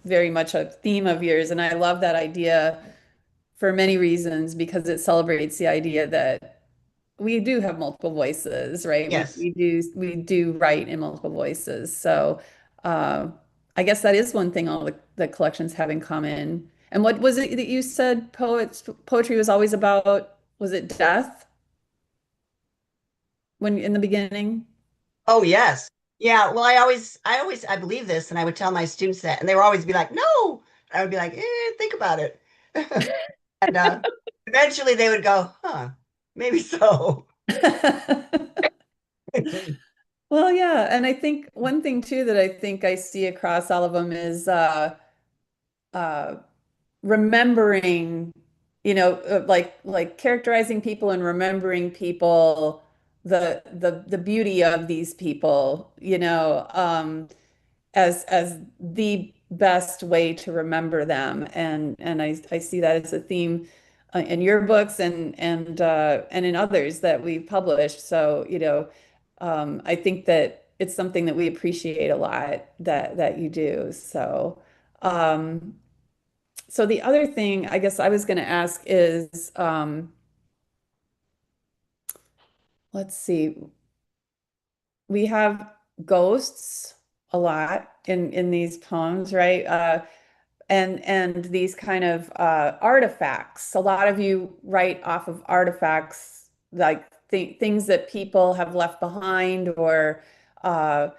very much a theme of yours, and I love that idea for many reasons because it celebrates the idea that we do have multiple voices, right? We yes. we do we do write in multiple voices. So uh, I guess that is one thing all the collections have in common. And what was it that you said poetry was always about? Was it death when in the beginning? Oh, yes. Yeah. Well, I believe this, and I would tell my students that, and they would always be like, no. I would be like, think about it. And eventually they would go, huh, maybe so. Well, yeah, and I think one thing too that I think I see across all of them is uh, remembering, like characterizing people and remembering people, the beauty of these people, as the best way to remember them. And I see that as a theme in your books and in others that we've published. So, I think that it's something that we appreciate a lot that you do. Um, so the other thing I guess I was going to ask is, let's see, we have ghosts a lot in these poems, right? And these kind of artifacts. A lot of you write off of artifacts, like things that people have left behind, uh,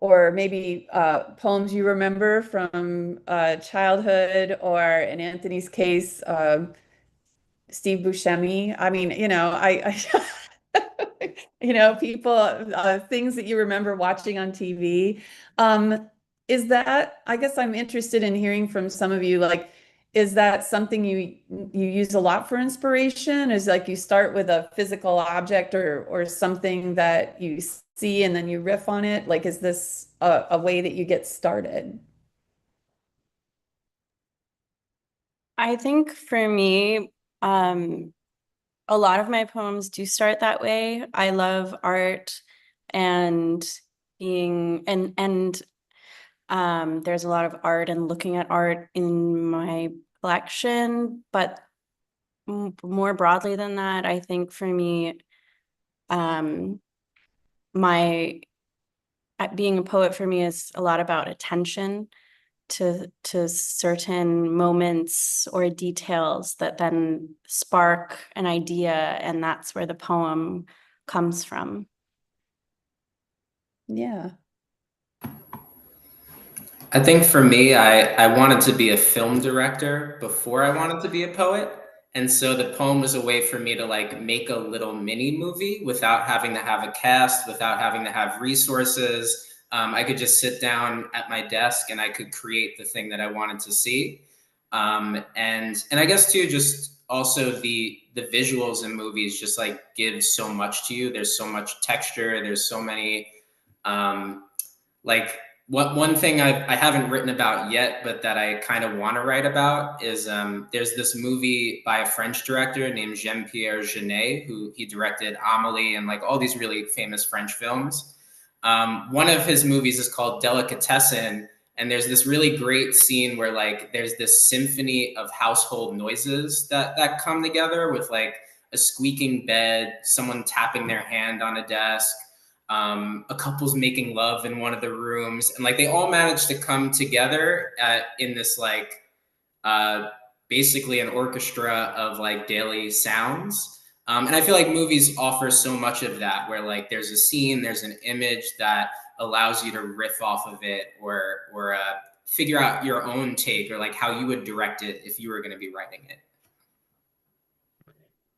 or maybe poems you remember from childhood, or in Anthony's case, Steve Buscemi. I mean, people, things that you remember watching on TV. Is that, I guess I'm interested in hearing from some of you, like, is that something you use a lot for inspiration? Is like you start with a physical object or something that you see and then you riff on it? Like, is this a way that you get started? I think for me, a lot of my poems do start that way. I love art and being and there's a lot of art and looking at art in my collection, but more broadly than that, I think for me, um, my being a poet for me is a lot about attention to certain moments or details that then spark an idea, and that's where the poem comes from. Yeah. I think for me, I wanted to be a film director before I wanted to be a poet. And so the poem was a way for me to like make a little mini movie without having to have a cast, without having to have resources. I could just sit down at my desk and I could create the thing that I wanted to see. And I guess too, just also the visuals in movies just like give so much to you. There's so much texture. There's so many like what one thing I haven't written about yet, but that I kind of want to write about is there's this movie by a French director named Jean-Pierre Jeunet, who he directed Amelie and like all these really famous French films. One of his movies is called Delicatessen, and there's this really great scene where like there's this symphony of household noises that come together with like a squeaking bed, someone tapping their hand on a desk, a couple's making love in one of the rooms, and like they all managed to come together in this like uh, basically an orchestra of like daily sounds. And I feel like movies offer so much of that, where like there's a scene, there's an image that allows you to riff off of it, or figure out your own take, or like how you would direct it if you were going to be writing it.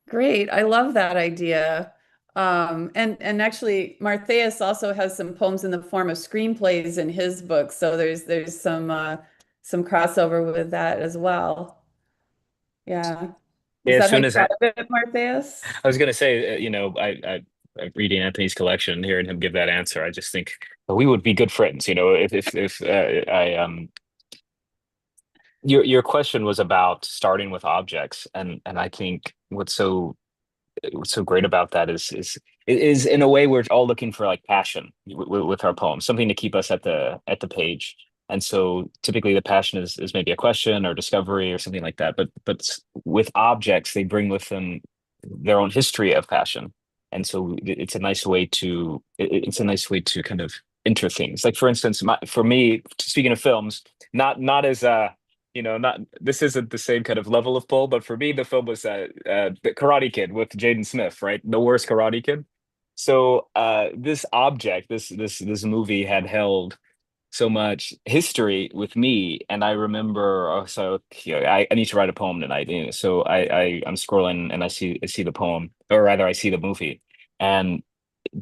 Great. I love that idea. And actually Martheaus also has some poems in the form of screenplays in his book. So there's some crossover with that as well. Yeah. Is as that how soon you as thought of it, Martheaus? I was going to say, I'm reading Anthony's collection and hearing him give that answer. I just think we would be good friends, if I your question was about starting with objects, and I think what's so great about that is in a way we're all looking for like passion with our poems, something to keep us at the page. And so typically the passion is maybe a question or discovery or something like that. But with objects, they bring with them their own history of passion. And so it's a nice way to kind of enter things. Like for instance, for me, speaking of films, not as not this isn't the same kind of level of pull, but for me, the film was the Karate Kid with Jaden Smith, right? The worst Karate Kid. So this object, this movie had held so much history with me, and I remember. Oh, so I need to write a poem tonight. So I'm scrolling and I see the poem, or rather, I see the movie, and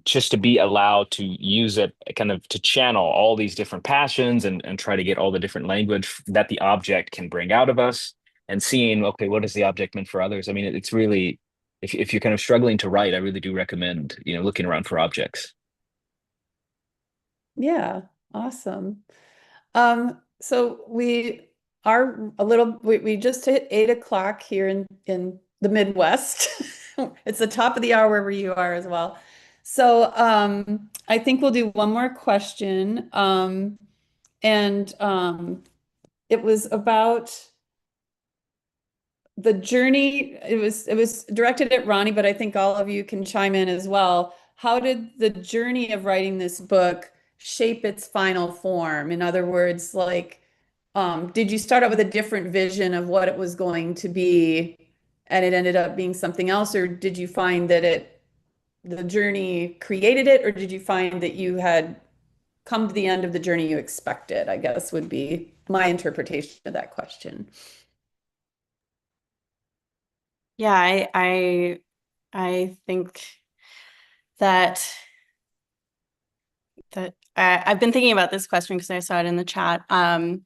just to be allowed to use it kind of to channel all these different passions and try to get all the different language that the object can bring out of us and seeing, okay, what is the object meant for others? I mean, it's really, if you're kind of struggling to write, I really do recommend, looking around for objects. Yeah, awesome. So we are we just hit 8 o'clock here in the Midwest. It's the top of the hour wherever you are as well. So I think we'll do one more question. And it was about the journey. It was directed at Rhoni, but I think all of you can chime in as well. How did the journey of writing this book shape its final form? In other words, like, did you start out with a different vision of what it was going to be, and it ended up being something else, or did you find that the journey created it, or did you find that you had come to the end of the journey you expected, I guess would be my interpretation of that question. Yeah, I think that I've been thinking about this question because I saw it in the chat. I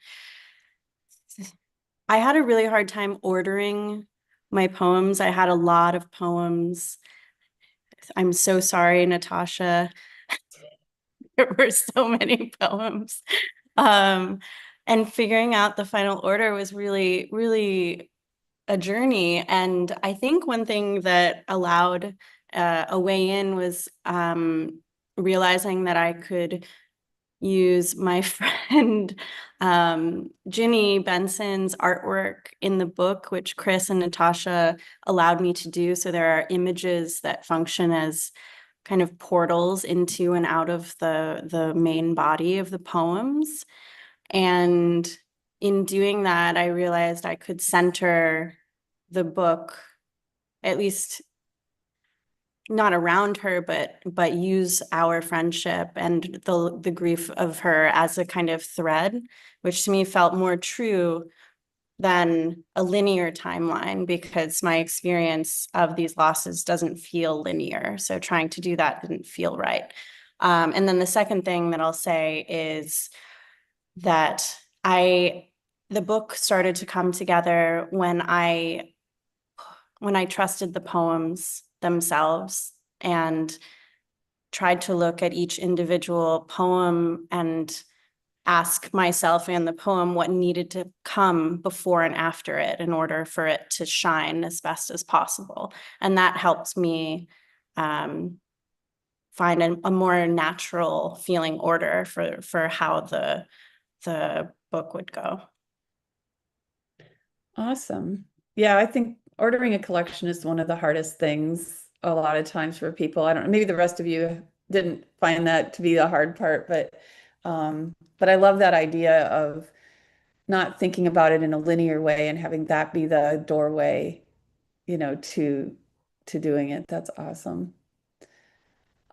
had a really hard time ordering my poems. I had a lot of poems. I'm so sorry, Natasha. There were so many poems. And figuring out the final order was really, really a journey. And I think one thing that allowed a way in was realizing that I could use my friend Ginny Benson's artwork in the book, which Chris and Natasha allowed me to do. So there are images that function as kind of portals into and out of the main body of the poems. And in doing that, I realized I could center the book, at least not around her, but use our friendship and the grief of her as a kind of thread, which to me felt more true than a linear timeline, because my experience of these losses doesn't feel linear. So trying to do that didn't feel right. And then the second thing that I'll say is that the book started to come together when I trusted the poems themselves and tried to look at each individual poem and ask myself and the poem what needed to come before and after it in order for it to shine as best as possible. And that helped me find a more natural feeling order for how the book would go. Awesome. Yeah, I think ordering a collection is one of the hardest things a lot of times for people. I don't know, maybe the rest of you didn't find that to be the hard part, but I love that idea of not thinking about it in a linear way and having that be the doorway, to doing it. That's awesome.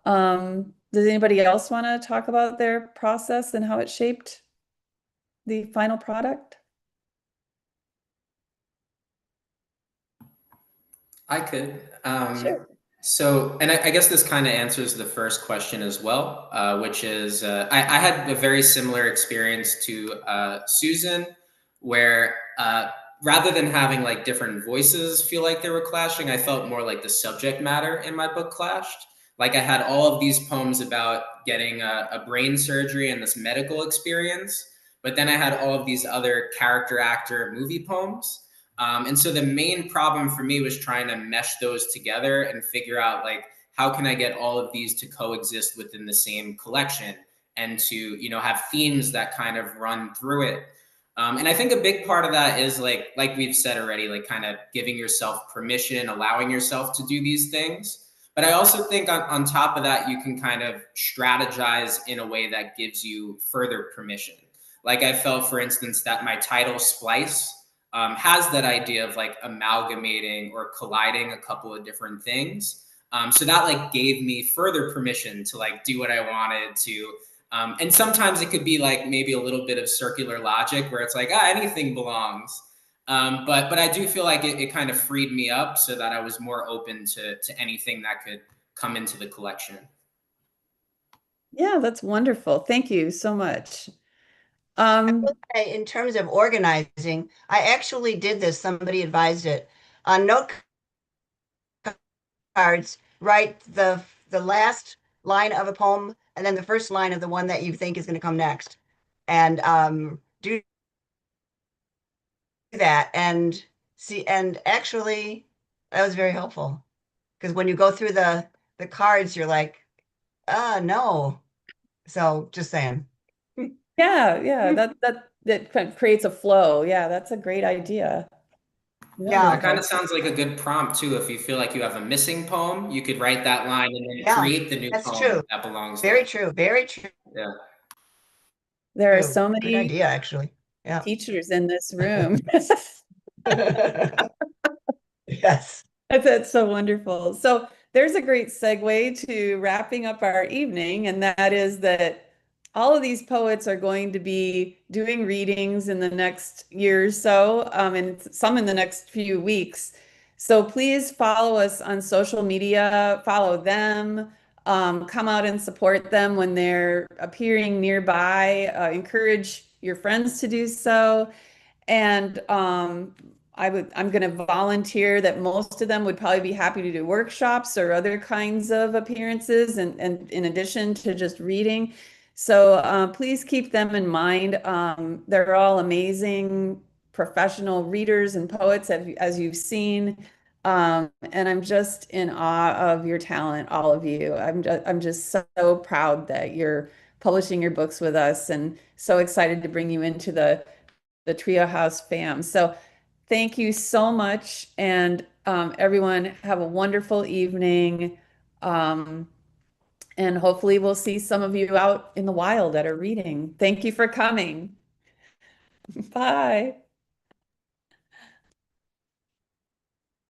Does anybody else want to talk about their process and how it shaped the final product? I could. Sure. So, and I guess this kind of answers the first question as well, which is I had a very similar experience to Susan, where rather than having like different voices feel like they were clashing, I felt more like the subject matter in my book clashed. Like I had all of these poems about getting a brain surgery and this medical experience, but then I had all of these other character actor movie poems. And so the main problem for me was trying to mesh those together and figure out like how can I get all of these to coexist within the same collection and to, you know, have themes that kind of run through it. And I think a big part of that is like we've said already, like kind of giving yourself permission, allowing yourself to do these things. But I also think on top of that, you can kind of strategize in a way that gives you further permission. Like I felt, for instance, that my title Splice has that idea of like amalgamating or colliding a couple of different things. So that like gave me further permission to like do what I wanted to. And sometimes it could be like maybe a little bit of circular logic where it's like, anything belongs. But I do feel like it kind of freed me up so that I was more open to anything that could come into the collection. Yeah, that's wonderful. Thank you so much. In terms of organizing, I actually did this. Somebody advised it. On note cards, write the last line of a poem and then the first line of the one that you think is going to come next. And do that and see, and actually that was very helpful because when you go through the cards, you're like, no. So just saying. Yeah, that kind of creates a flow. Yeah, that's a great idea. Yeah. That kind of sounds like a good prompt too. If you feel like you have a missing poem, you could write that line and then Yeah, create the new that's poem true. that belongs Very there. true. Very true. Yeah. There are so Good many idea, actually. Yeah. teachers in this room. Yes. That's so wonderful. So there's a great segue to wrapping up our evening, and that is that all of these poets are going to be doing readings in the next year or so, and some in the next few weeks. So please follow us on social media, follow them, come out and support them when they're appearing nearby. Encourage your friends to do so. And I'm going to volunteer that most of them would probably be happy to do workshops or other kinds of appearances, and in addition to just reading. So please keep them in mind. They're all amazing professional readers and poets, as you've seen. And I'm just in awe of your talent, all of you. I'm just so proud that you're publishing your books with us, and so excited to bring you into the Trio House fam. So thank you so much. And everyone, have a wonderful evening. Um, and hopefully we'll see some of you out in the wild at a reading. Thank you for coming. Bye.